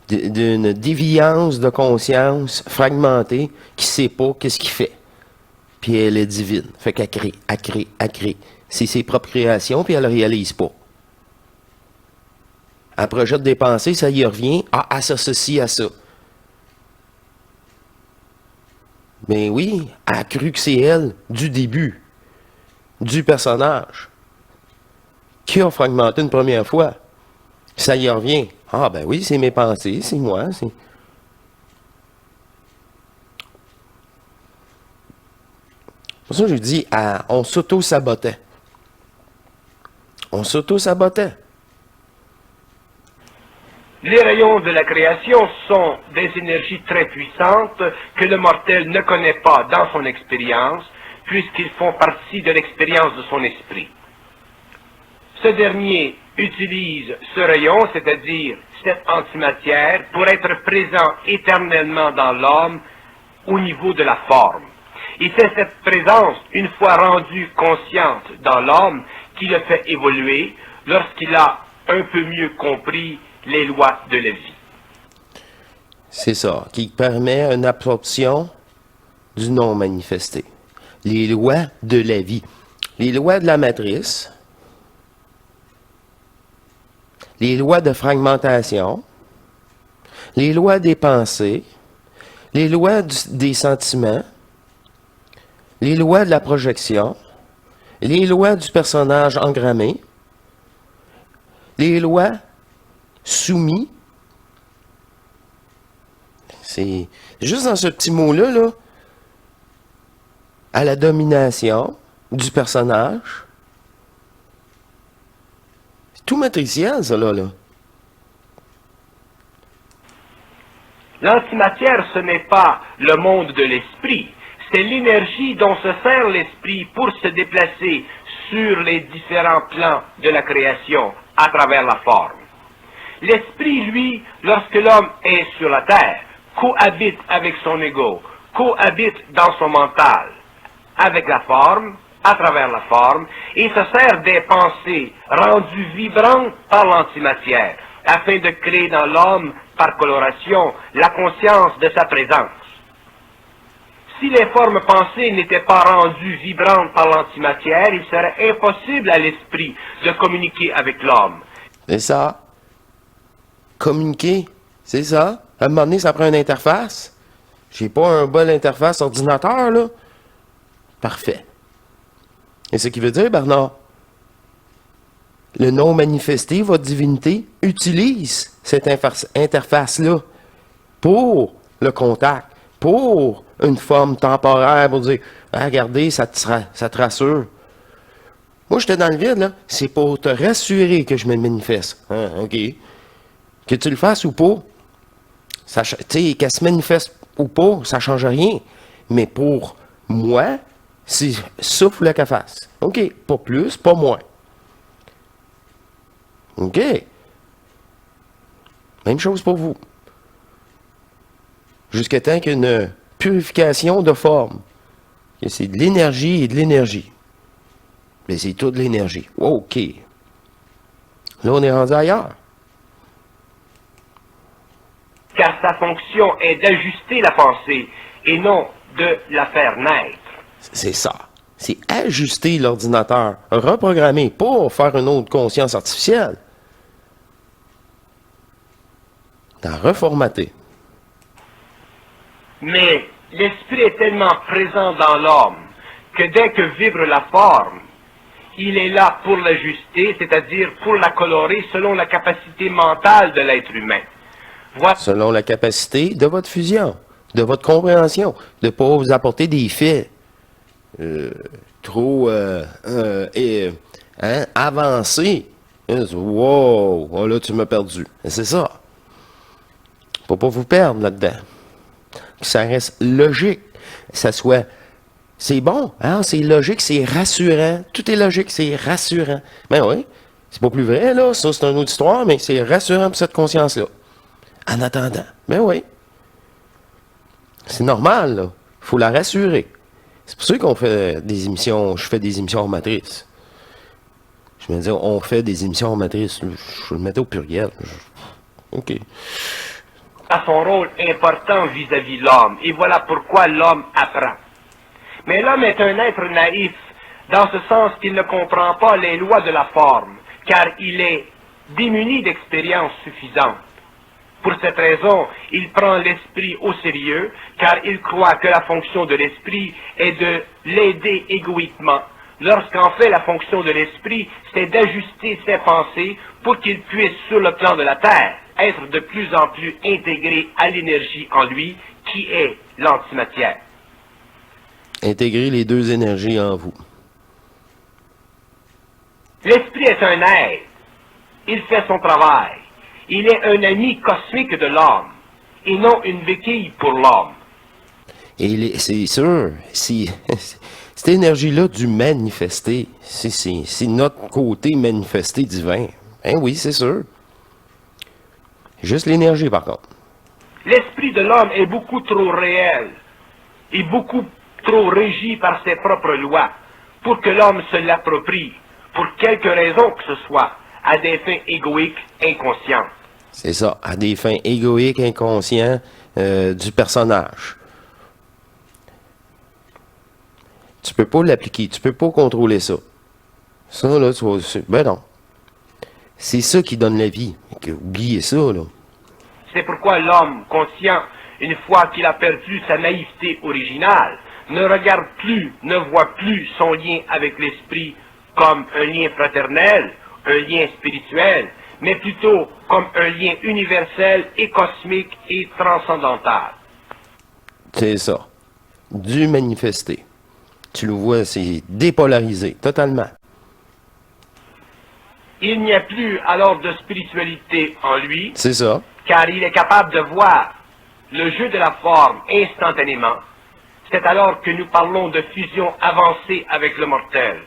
D'une déviance de conscience fragmentée qui ne sait pas qu'est-ce qu'il fait. Puis elle est divine. Fait qu'elle crée, elle crée, elle crée. C'est ses propres créations, puis elle ne réalise pas. Elle projette des pensées, ça y revient. Ah, elle s'associe à ça. Mais oui, elle a cru que c'est elle, du début, du personnage, qui a fragmenté une première fois. Ça y revient. Ah ben oui, c'est mes pensées, c'est moi. C'est pour ça que je dis, on s'auto-sabotait. On s'auto-sabotait. Les rayons de la création sont des énergies très puissantes que le mortel ne connaît pas dans son expérience, puisqu'ils font partie de l'expérience de son esprit. Ce dernier utilise ce rayon, c'est-à-dire cette antimatière, pour être présent éternellement dans l'homme au niveau de la forme. Et c'est cette présence, une fois rendue consciente dans l'homme, qui le fait évoluer lorsqu'il a un peu mieux compris les lois de la vie. C'est ça, qui permet une absorption du non manifesté. Les lois de la vie. Les lois de la matrice. Les lois de fragmentation. Les lois des pensées. Les lois des sentiments. Les lois de la projection. Les lois du personnage engrammé. Les lois soumis. C'est juste dans ce petit mot-là, là, à la domination du personnage. C'est tout matriciel, ça, là. L'antimatière, ce n'est pas le monde de l'esprit. C'est l'énergie dont se sert l'esprit pour se déplacer sur les différents plans de la création à travers la forme. L'esprit, lui, lorsque l'homme est sur la terre, cohabite avec son ego, cohabite dans son mental, avec la forme, à travers la forme, et se sert des pensées rendues vibrantes par l'antimatière, afin de créer dans l'homme, par coloration, la conscience de sa présence. Si les formes pensées n'étaient pas rendues vibrantes par l'antimatière, il serait impossible à l'esprit de communiquer avec l'homme. C'est ça. Communiquer, c'est ça. À un moment donné, ça prend une interface. J'ai pas un bol interface ordinateur, là. Parfait. Et ce qui veut dire, Bernard, le non manifesté, votre divinité, utilise cette interface-là pour le contact, pour une forme temporaire, pour dire, ah, regardez, ça te rassure. Moi, j'étais dans le vide, là. C'est pour te rassurer que je me manifeste. Hein, OK. Que tu le fasses ou pas, tu sais, qu'elle se manifeste ou pas, ça ne change rien. Mais pour moi, c'est ça qu'il fallait qu'elle fasse. OK, pas plus, pas moins. OK. Même chose pour vous. Jusqu'à temps qu'il y ait une purification de forme. Que c'est de l'énergie et de l'énergie. Mais c'est tout de l'énergie. OK. Là, on est rendu ailleurs. Car sa fonction est d'ajuster la pensée et non de la faire naître. C'est ça. C'est ajuster l'ordinateur, reprogrammer, pas faire une autre conscience artificielle. La reformater. Mais l'esprit est tellement présent dans l'homme que dès que vibre la forme, il est là pour l'ajuster, c'est-à-dire pour la colorer selon la capacité mentale de l'être humain. Voilà. Selon la capacité de votre fusion, de votre compréhension, de ne pas vous apporter des faits trop avancés. Wow, oh là tu m'as perdu. C'est ça. Faut pas vous perdre là-dedans. Que ça reste logique. Ça soit... C'est bon, hein? C'est logique, c'est rassurant. Tout est logique, c'est rassurant. Ben oui, c'est pas plus vrai, là. Ça, c'est une autre histoire, mais c'est rassurant pour cette conscience-là. En attendant. Ben oui. C'est normal, là. Faut la rassurer. C'est pour ça qu'on fait des émissions... Je fais des émissions en matrice. Je me dis, on fait des émissions en matrice. Je le mettais au pluriel. OK. A son rôle important vis-à-vis l'homme, et voilà pourquoi l'homme apprend. Mais l'homme est un être naïf, dans ce sens qu'il ne comprend pas les lois de la forme, car il est démuni d'expérience suffisante. Pour cette raison, il prend l'esprit au sérieux, car il croit que la fonction de l'esprit est de l'aider égoïquement, lorsqu'en fait la fonction de l'esprit, c'est d'ajuster ses pensées pour qu'il puisse, sur le plan de la terre, être de plus en plus intégré à l'énergie en lui, qui est l'antimatière. Intégrer les deux énergies en vous. L'esprit est un aide. Il fait son travail. Il est un ami cosmique de l'homme, et non une béquille pour l'homme. Et c'est sûr, cette énergie-là du manifester, c'est notre côté manifesté divin. Hein, oui, c'est sûr. Juste l'énergie, par contre. L'esprit de l'homme est beaucoup trop réel et beaucoup trop régi par ses propres lois pour que l'homme se l'approprie, pour quelque raison que ce soit, à des fins égoïques inconscientes. C'est ça, à des fins égoïques, inconscientes du personnage. Tu peux pas l'appliquer, tu peux pas contrôler ça. Ça, là, ben non. C'est ça qui donne la vie. Oubliez ça, là. C'est pourquoi l'homme conscient, une fois qu'il a perdu sa naïveté originale, ne regarde plus, ne voit plus son lien avec l'esprit comme un lien fraternel, un lien spirituel, mais plutôt comme un lien universel et cosmique et transcendantal. C'est ça. Du manifester. Tu le vois, c'est dépolarisé, totalement. Il n'y a plus alors de spiritualité en lui, C'est ça. car il est capable de voir le jeu de la forme instantanément. C'est alors que nous parlons de fusion avancée avec le mortel.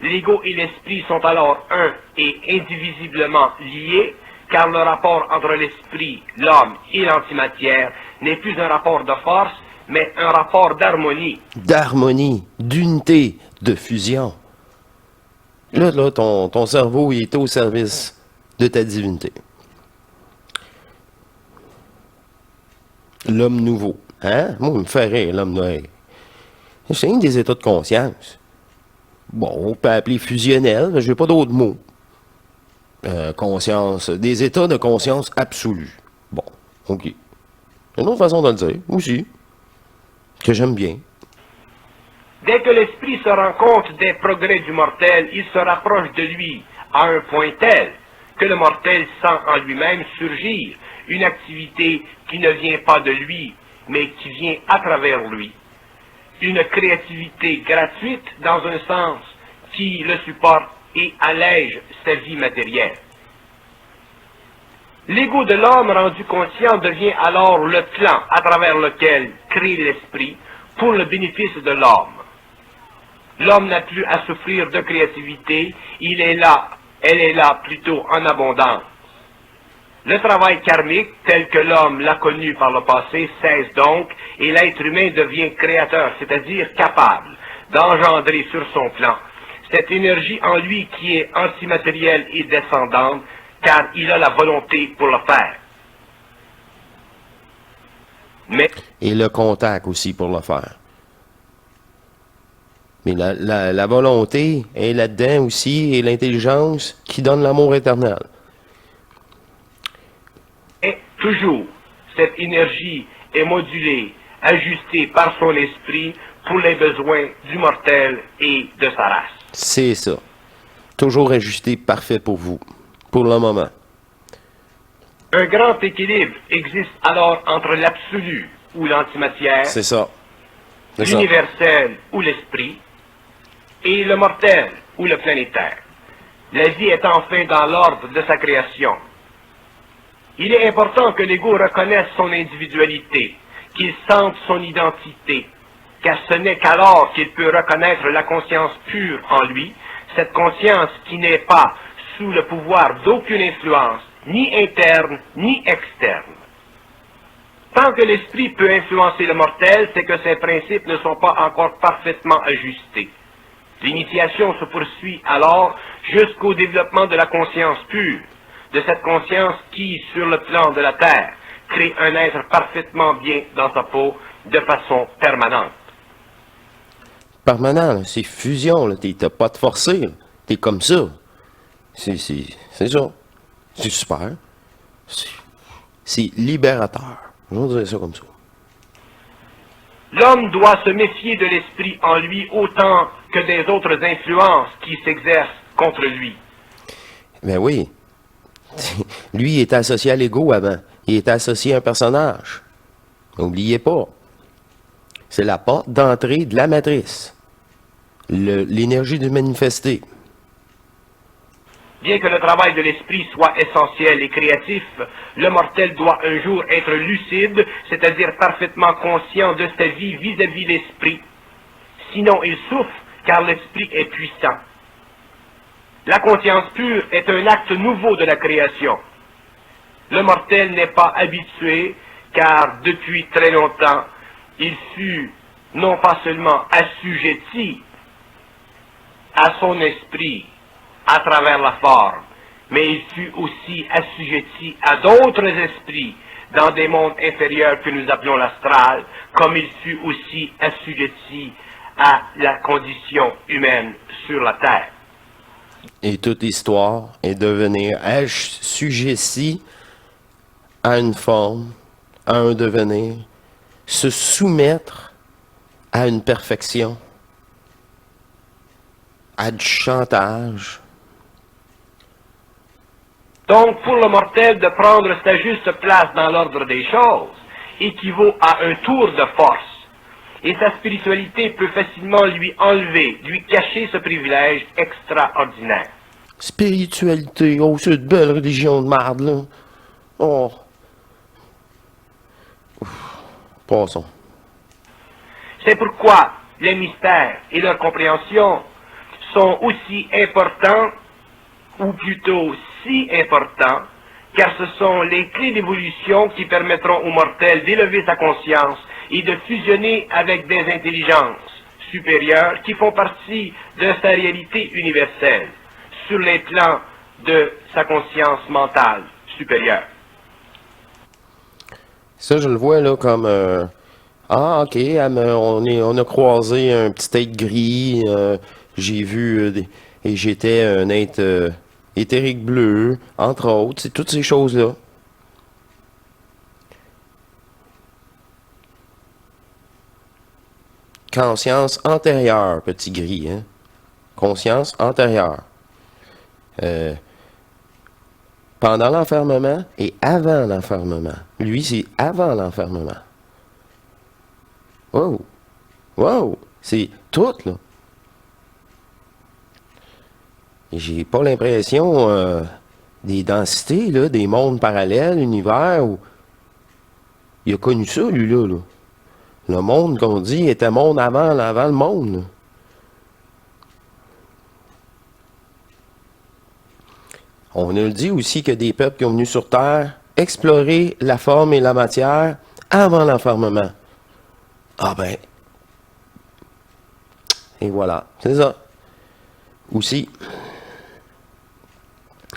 L'ego et l'esprit sont alors un et indivisiblement liés, car le rapport entre l'esprit, l'homme et l'antimatière n'est plus un rapport de force, mais un rapport d'harmonie. D'harmonie, d'unité, de fusion. Là, ton cerveau, il est au service de ta divinité. L'homme nouveau. Hein? Moi, il me fait rire, l'homme nouveau. C'est un des états de conscience. Bon, on peut appeler fusionnel, mais je n'ai pas d'autres mots. Conscience, des états de conscience absolue. Bon, OK. Une autre façon de le dire, aussi, que j'aime bien. Dès que l'esprit se rend compte des progrès du mortel, il se rapproche de lui à un point tel que le mortel sent en lui-même surgir une activité qui ne vient pas de lui, mais qui vient à travers lui. Une créativité gratuite dans un sens qui le supporte et allège sa vie matérielle. L'ego de l'homme rendu conscient devient alors le plan à travers lequel crée l'esprit pour le bénéfice de l'homme. L'homme n'a plus à souffrir de créativité, elle est là plutôt en abondance. Le travail karmique, tel que l'homme l'a connu par le passé, cesse donc, et l'être humain devient créateur, c'est-à-dire capable d'engendrer sur son plan cette énergie en lui qui est antimatérielle et descendante, car il a la volonté pour le faire. Mais Et le contact aussi pour le faire. Mais la volonté est là-dedans aussi, et l'intelligence qui donne l'amour éternel. toujours, cette énergie est modulée, ajustée par son esprit pour les besoins du mortel et de sa race. C'est ça. Toujours ajusté, parfait pour vous, pour le moment. Un grand équilibre existe alors entre l'absolu ou l'antimatière, C'est ça. C'est ça. l'universel ou l'esprit, et le mortel ou le planétaire. La vie est enfin dans l'ordre de sa création. Il est important que l'ego reconnaisse son individualité, qu'il sente son identité, car ce n'est qu'alors qu'il peut reconnaître la conscience pure en lui, cette conscience qui n'est pas sous le pouvoir d'aucune influence, ni interne, ni externe. Tant que l'esprit peut influencer le mortel, c'est que ses principes ne sont pas encore parfaitement ajustés. L'initiation se poursuit alors jusqu'au développement de la conscience pure, de cette conscience qui, sur le plan de la Terre, crée un être parfaitement bien dans sa peau de façon permanente. Permanent, là, c'est fusion, là. T'as pas de forcer, là. T'es comme ça. C'est ça. C'est super. C'est libérateur. Je vais dire ça comme ça. L'homme doit se méfier de l'esprit en lui autant que des autres influences qui s'exercent contre lui. Ben oui. Lui, il était associé à l'ego avant. Il était associé à un personnage. N'oubliez pas. C'est la porte d'entrée de la matrice. L'énergie de manifester. Bien que le travail de l'esprit soit essentiel et créatif, le mortel doit un jour être lucide, c'est-à-dire parfaitement conscient de sa vie vis-à-vis l'esprit. Sinon, il souffre, car l'esprit est puissant. La conscience pure est un acte nouveau de la création. Le mortel n'est pas habitué, car depuis très longtemps, il fut non pas seulement assujetti à son esprit, à travers la forme, mais il fut aussi assujetti à d'autres esprits dans des mondes inférieurs que nous appelons l'astral, comme il fut aussi assujetti à la condition humaine sur la terre. Et toute histoire est devenir assujetti à une forme, à un devenir, se soumettre à une perfection, à du chantage. Donc, pour le mortel, de prendre sa juste place dans l'ordre des choses équivaut à un tour de force. Et sa spiritualité peut facilement lui enlever, lui cacher ce privilège extraordinaire. Spiritualité, oh, c'est une belle religion de merde, là. Oh. Ouf. Passons. C'est pourquoi les mystères et leur compréhension sont aussi importants, ou plutôt si importants, car ce sont les clés d'évolution qui permettront au mortel d'élever sa conscience et de fusionner avec des intelligences supérieures qui font partie de sa réalité universelle, sur les plans de sa conscience mentale supérieure. Ça, je le vois là comme ah, ok, on a croisé un petit être gris, j'ai vu, et j'étais un être éthérique bleu, entre autres, c'est toutes ces choses-là. Conscience antérieure, petit gris, hein. Conscience antérieure. Pendant l'enfermement et avant l'enfermement. Lui, c'est avant l'enfermement. Wow! Wow! C'est tout, là. Et j'ai pas l'impression des densités, là, des mondes parallèles, univers, où il a connu ça, lui-là. Là. Le monde qu'on dit était monde avant le monde. Là. On nous dit aussi que des peuples qui ont venu sur Terre explorer la forme et la matière avant l'enfermement. Ah ben, et voilà, c'est ça. Aussi,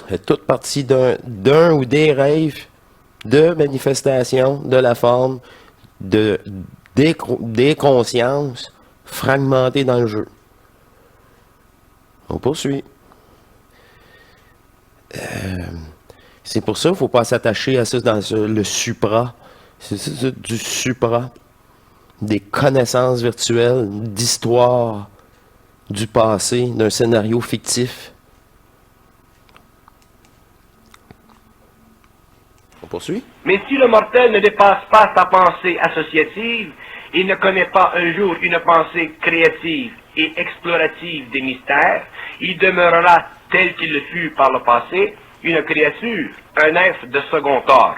c'est toute partie d'un ou des rêves de manifestation de la forme, des consciences fragmentées dans le jeu. On poursuit. C'est pour ça qu'il ne faut pas s'attacher à ça dans le supra. C'est du supra. Des connaissances virtuelles, d'histoire du passé, d'un scénario fictif. On poursuit? Mais si le mortel ne dépasse pas sa pensée associative, il ne connaît pas un jour une pensée créative et explorative des mystères, il demeurera tel qu'il le fut par le passé, une créature, un être de second ordre.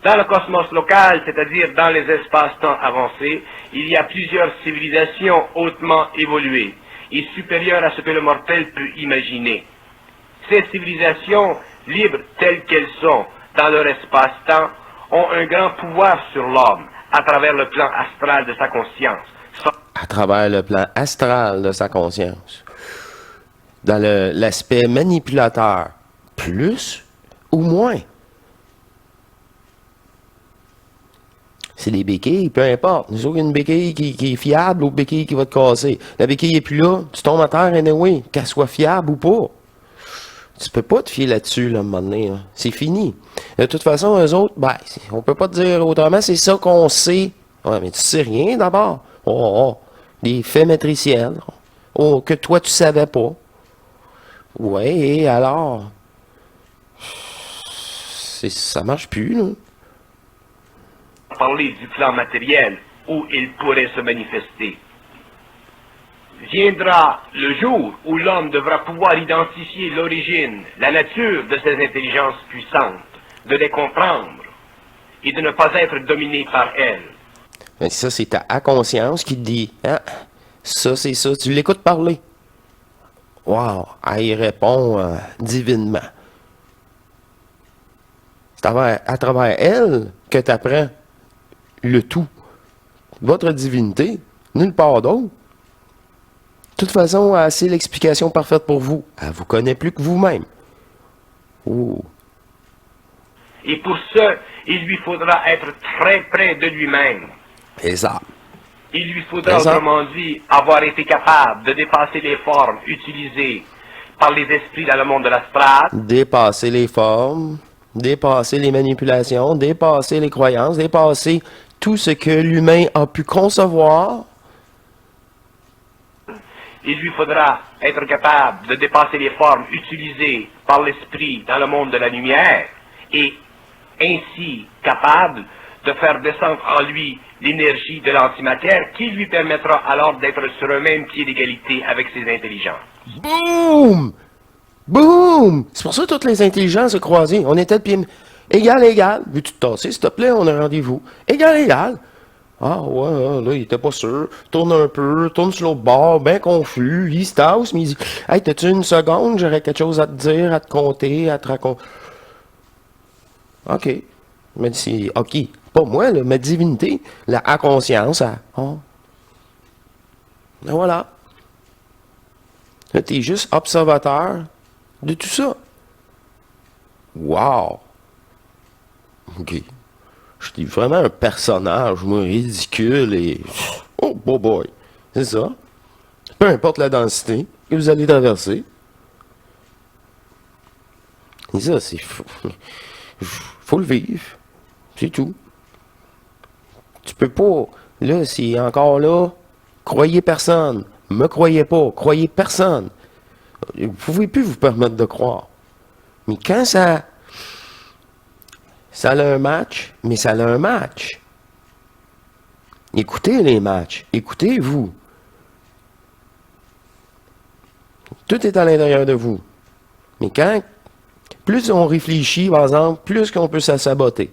Dans le cosmos local, c'est-à-dire dans les espaces-temps avancés, il y a plusieurs civilisations hautement évoluées et supérieures à ce que le mortel peut imaginer. Ces civilisations, libres telles qu'elles sont dans leur espace-temps, ont un grand pouvoir sur l'homme à travers le plan astral de sa conscience. À travers le plan astral de sa conscience. Dans l'aspect manipulateur, plus ou moins. C'est des béquilles, peu importe. Nous autres, une béquille qui est fiable ou une béquille qui va te casser. La béquille n'est plus là, tu tombes à terre anyway, qu'elle soit fiable ou pas. Tu peux pas te fier là-dessus, là, à un moment donné. Là. C'est fini. De toute façon, eux autres, ben, on peut pas te dire autrement, c'est ça qu'on sait. Ouais, mais tu sais rien d'abord. Oh, des faits matriciels. Oh, que toi, tu savais pas. Ouais, et alors? Ça marche plus, là. Parler du plan matériel où il pourrait se manifester. Viendra le jour où l'homme devra pouvoir identifier l'origine, la nature de ces intelligences puissantes, de les comprendre et de ne pas être dominé par elles. Mais ça, c'est ta conscience qui te dit, hein, ça, c'est ça. Tu l'écoutes parler. Wow, elle répond divinement. C'est à travers elle que tu apprends le tout. Votre divinité, nulle part d'autre. De toute façon, c'est l'explication parfaite pour vous. Elle vous connaît plus que vous-même. Oh. Et pour ce, il lui faudra être très près de lui-même. C'est ça. Il lui faudra, autrement dit, avoir été capable de dépasser les formes utilisées par les esprits dans le monde de l'astral. Dépasser les formes, dépasser les manipulations, dépasser les croyances, dépasser tout ce que l'humain a pu concevoir. Il lui faudra être capable de dépasser les formes utilisées par l'esprit dans le monde de la lumière et ainsi capable de faire descendre en lui l'énergie de l'antimatière qui lui permettra alors d'être sur un même pied d'égalité avec ses intelligences. Boum! Boum! C'est pour ça que toutes les intelligences se croisées. On était de pied égal, égal. Veux-tu te tasser, s'il te plaît? On a rendez-vous. Égal, égal. Ah ouais, là, il était pas sûr. Tourne un peu, tourne sur l'autre bord, bien confus. Il se tasse, mais il dit, hey, t'as-tu une seconde? J'aurais quelque chose à te dire, à te compter, à te raconter. OK. Mais c'est OK. Pas moi, là, ma divinité, la conscience, oh. Et voilà. Là, t'es juste observateur de tout ça. Wow! OK. Je suis vraiment un personnage, moi, ridicule et... Oh, boy! C'est ça. Peu importe la densité que vous allez traverser. Et ça, c'est... Faut le vivre. C'est tout. Tu peux pas... Là, c'est encore là... Croyez personne. Me croyez pas. Croyez personne. Vous pouvez plus vous permettre de croire. Mais quand ça a un match, mais ça a un match. Écoutez les matchs. Écoutez-vous. Tout est à l'intérieur de vous. Mais quand Plus on réfléchit, par exemple, plus qu'on peut se saboter.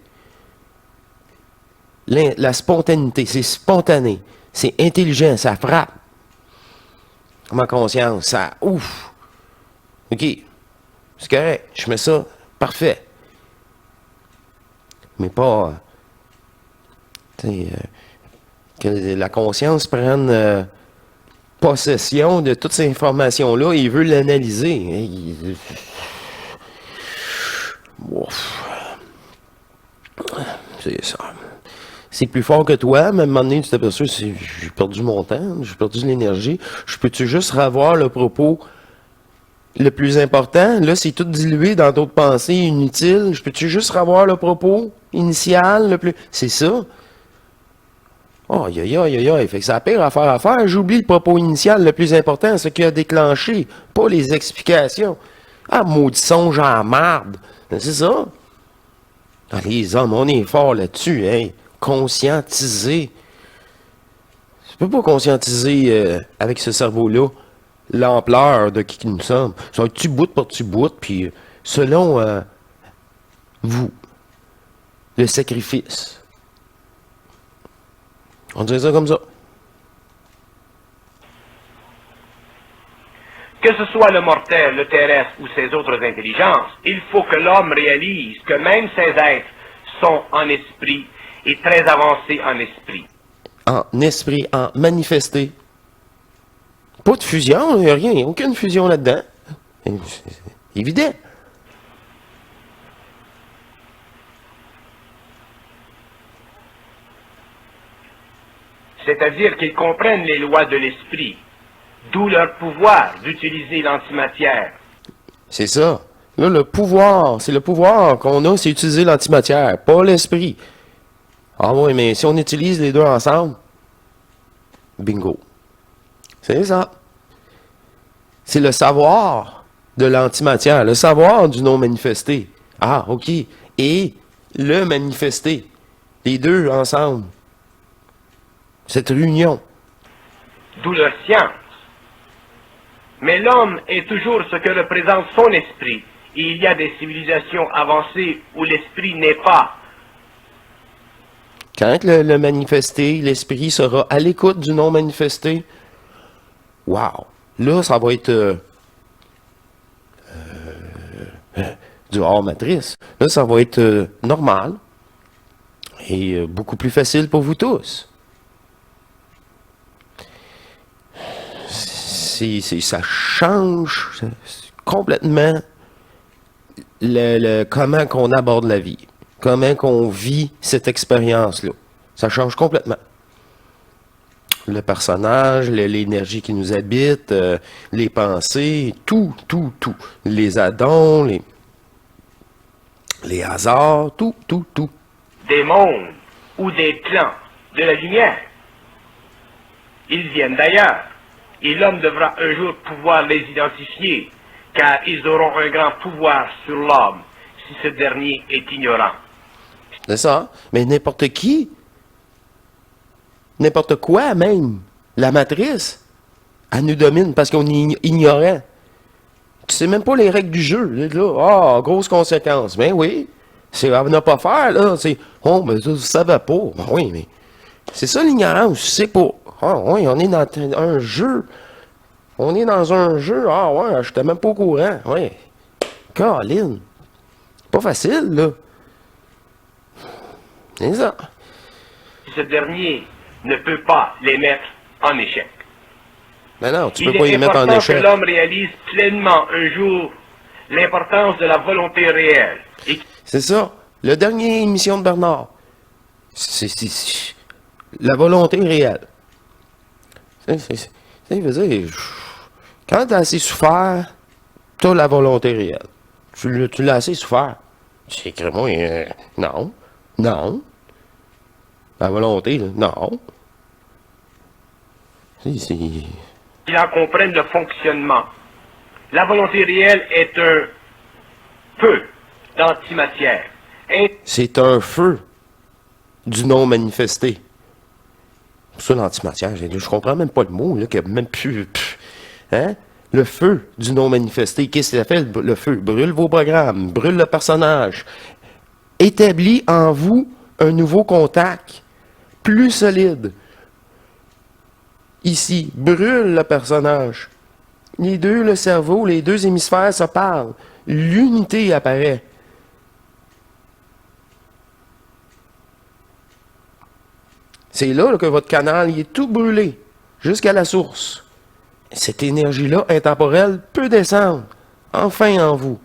La spontanéité, c'est spontané, c'est intelligent, ça frappe. Ma conscience, ça ouf. OK, c'est correct, je mets ça, parfait. Mais pas que la conscience prenne possession de toutes ces informations-là et il veut l'analyser. Ouf. C'est ça. C'est plus fort que toi, mais à un moment donné, tu t'aperçois, j'ai perdu mon temps, j'ai perdu de l'énergie. Je peux-tu juste revoir le propos le plus important? Là, c'est tout dilué dans d'autres pensées inutiles. Je peux-tu juste revoir le propos initial le plus... C'est ça. Oh, aïe, aïe, aïe, aïe. Fait que c'est la pire affaire à faire. J'oublie le propos initial le plus important, ce qui a déclenché, pas les explications. Ah, maudit songe en marde. C'est ça. Ah, les hommes, on est fort là-dessus, hein. Conscientiser. Tu peux pas conscientiser avec ce cerveau-là l'ampleur de qui nous sommes. Ça va être petit bout par petit bout, puis selon vous, le sacrifice. On dirait ça comme ça. Que ce soit le mortel, le terrestre ou ses autres intelligences, il faut que l'homme réalise que même ces êtres sont en esprit et très avancés en esprit. En esprit, en manifesté. Pas de fusion, il n'y a rien, aucune fusion là-dedans. C'est évident. C'est-à-dire qu'ils comprennent les lois de l'esprit, d'où leur pouvoir d'utiliser l'antimatière. C'est ça. Là, le pouvoir, c'est le pouvoir qu'on a, c'est utiliser l'antimatière, pas l'esprit. Ah oui, mais si on utilise les deux ensemble, bingo. C'est ça. C'est le savoir de l'antimatière, le savoir du non manifesté. Ah, OK. Et le manifesté. Les deux ensemble. Cette réunion. D'où leur science. Mais l'homme est toujours ce que représente son esprit. Et il y a des civilisations avancées où l'esprit n'est pas. Quand le manifesté, l'esprit sera à l'écoute du non manifesté, wow! Là, ça va être du hors matrice. Là, ça va être normal et beaucoup plus facile pour vous tous. Ça change complètement comment qu'on aborde la vie, comment qu'on vit cette expérience-là. Ça change complètement. Le personnage, l'énergie qui nous habite, les pensées, tout. Les addons, les hasards, tout. Des mondes ou des clans de la lumière. Ils viennent d'ailleurs. Et l'homme devra un jour pouvoir les identifier, car ils auront un grand pouvoir sur l'homme, si ce dernier est ignorant. C'est ça. Mais n'importe qui, n'importe quoi même, la matrice, elle nous domine parce qu'on est ignorant. Tu sais même pas les règles du jeu. Là, grosse conséquence. Ben oui, c'est à ne pas faire, là. C'est, ben ça va pas. Ben oui, mais c'est ça l'ignorance, c'est pas. Ah oui, on est dans un jeu. On est dans un jeu. Ah ouais, j'étais même pas au courant. Oui. Caroline. Pas facile, là. C'est ça. Ce dernier ne peut pas les mettre en échec. Ben non, tu peux pas les mettre en échec. Il est important que l'homme réalise pleinement un jour l'importance de la volonté réelle. C'est ça. Le dernier émission de Bernard. C'est la volonté réelle. Il veut dire, quand tu as assez souffert, tu as la volonté réelle. Tu l'as assez souffert. C'est écrit-moi, non. La volonté, là, non. Ils en comprennent le fonctionnement. La volonté réelle est un feu d'antimatière. C'est un feu du non manifesté. Ça, l'antimatière, je comprends même pas le mot, là, qu'il n'y a même plus... Hein? Le feu du non manifesté. Qu'est-ce qu'il a fait, le feu? Brûle vos programmes, brûle le personnage. Établit en vous un nouveau contact, plus solide. Ici, brûle le personnage. Les deux, le cerveau, les deux hémisphères se parlent. L'unité apparaît. C'est là que votre canal il est tout brûlé, jusqu'à la source. Cette énergie-là, intemporelle, peut descendre, enfin en vous.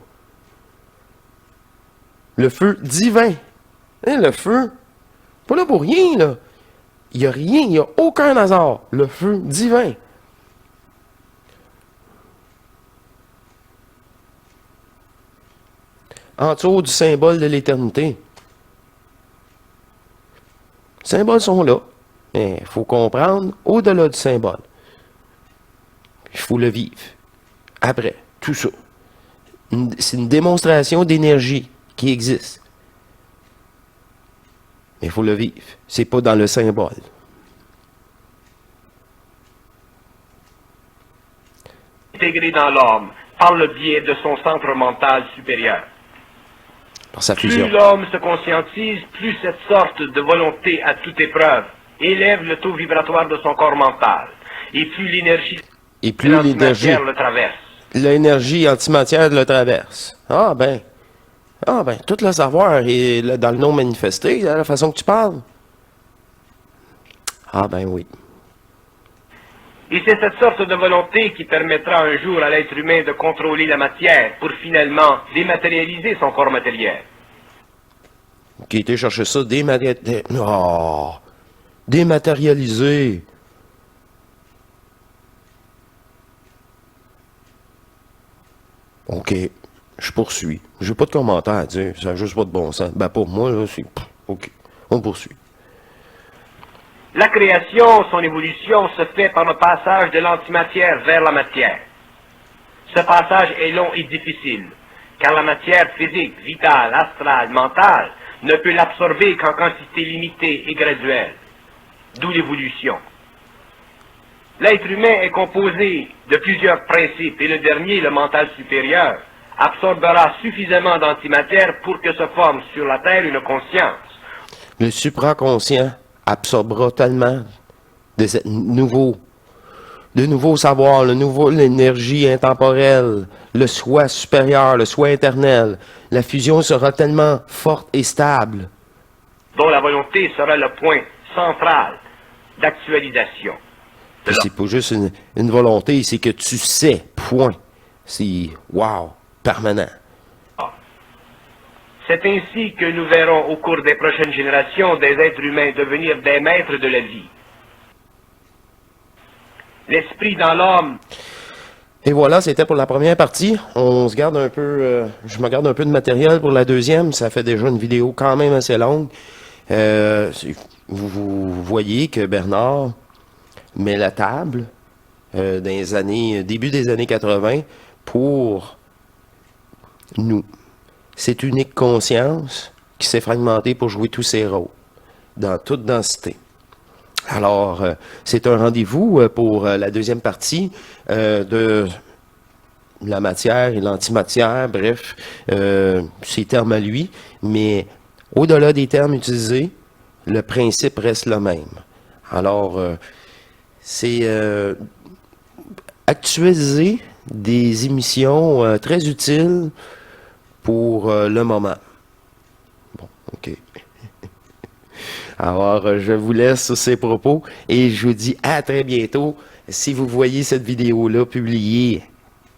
Le feu divin. Hein, le feu, pas là pour rien, là. Il n'y a rien, il n'y a aucun hasard. Le feu divin. En dessous du symbole de l'éternité. Les symboles sont là, mais il faut comprendre au-delà du symbole. Il faut le vivre. Après, tout ça. C'est une démonstration d'énergie qui existe. Mais il faut le vivre. C'est pas dans le symbole. Intégré dans l'homme par le biais de son centre mental supérieur. Par sa Plus fusion. l'homme se conscientise, plus cette sorte de volonté à toute épreuve élève le taux vibratoire de son corps mental. Et plus l'énergie Et plus l'énergie, le traverse. l'énergie antimatière le traverse. Ah ben, tout le savoir est dans le non manifesté, de la façon que tu parles. Ah ben oui. Et c'est cette sorte de volonté qui permettra un jour à l'être humain de contrôler la matière pour finalement dématérialiser son corps matériel. Qui était chercher ça dématérialisé. OK, je poursuis. J'ai pas de commentaire à dire, ça n'a juste pas de bon sens. Ben pour moi, là, c'est... OK, on poursuit. La création, son évolution, se fait par le passage de l'antimatière vers la matière. Ce passage est long et difficile, car la matière physique, vitale, astrale, mentale, ne peut l'absorber qu'en quantité limitée et graduelle. D'où l'évolution. L'être humain est composé de plusieurs principes, et le dernier, le mental supérieur, absorbera suffisamment d'antimatière pour que se forme sur la Terre une conscience. Le supraconscient absorbera tellement de nouveaux savoirs, l'énergie intemporelle, le soi supérieur, le soi éternel. La fusion sera tellement forte et stable. Dont la volonté sera le point central d'actualisation. Puis c'est pas juste une volonté, c'est que tu sais, point. C'est, wow, permanent. C'est ainsi que nous verrons au cours des prochaines générations des êtres humains devenir des maîtres de la vie. L'esprit dans l'homme. Et voilà, c'était pour la première partie. On se garde un peu, je me garde un peu de matériel pour la deuxième. Ça fait déjà une vidéo quand même assez longue. Vous voyez que Bernard met la table dans les années, début des années 80 pour nous. Cette unique conscience qui s'est fragmentée pour jouer tous ses rôles, dans toute densité. Alors, c'est un rendez-vous pour la deuxième partie de la matière et l'antimatière, bref, ses termes à lui, mais au-delà des termes utilisés, le principe reste le même. Alors, c'est actualiser des émissions très utiles pour le moment. Bon, OK. Alors, je vous laisse sur ces propos et je vous dis à très bientôt. Si vous voyez cette vidéo-là publiée,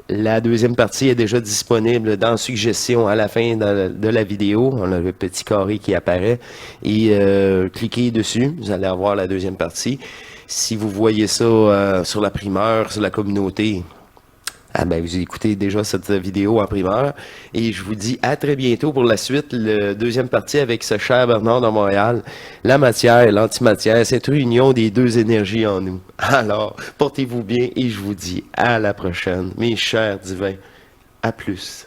la deuxième partie est déjà disponible dans Suggestions à la fin de la vidéo. On a le petit carré qui apparaît et cliquez dessus, vous allez avoir la deuxième partie. Si vous voyez ça sur la primeur, sur la communauté, ah ben, vous écoutez déjà cette vidéo en primeur et je vous dis à très bientôt pour la suite, la deuxième partie avec ce cher Bernard de Montréal, la matière et l'antimatière, cette réunion des deux énergies en nous. Alors, portez-vous bien et je vous dis à la prochaine, mes chers divins, à plus.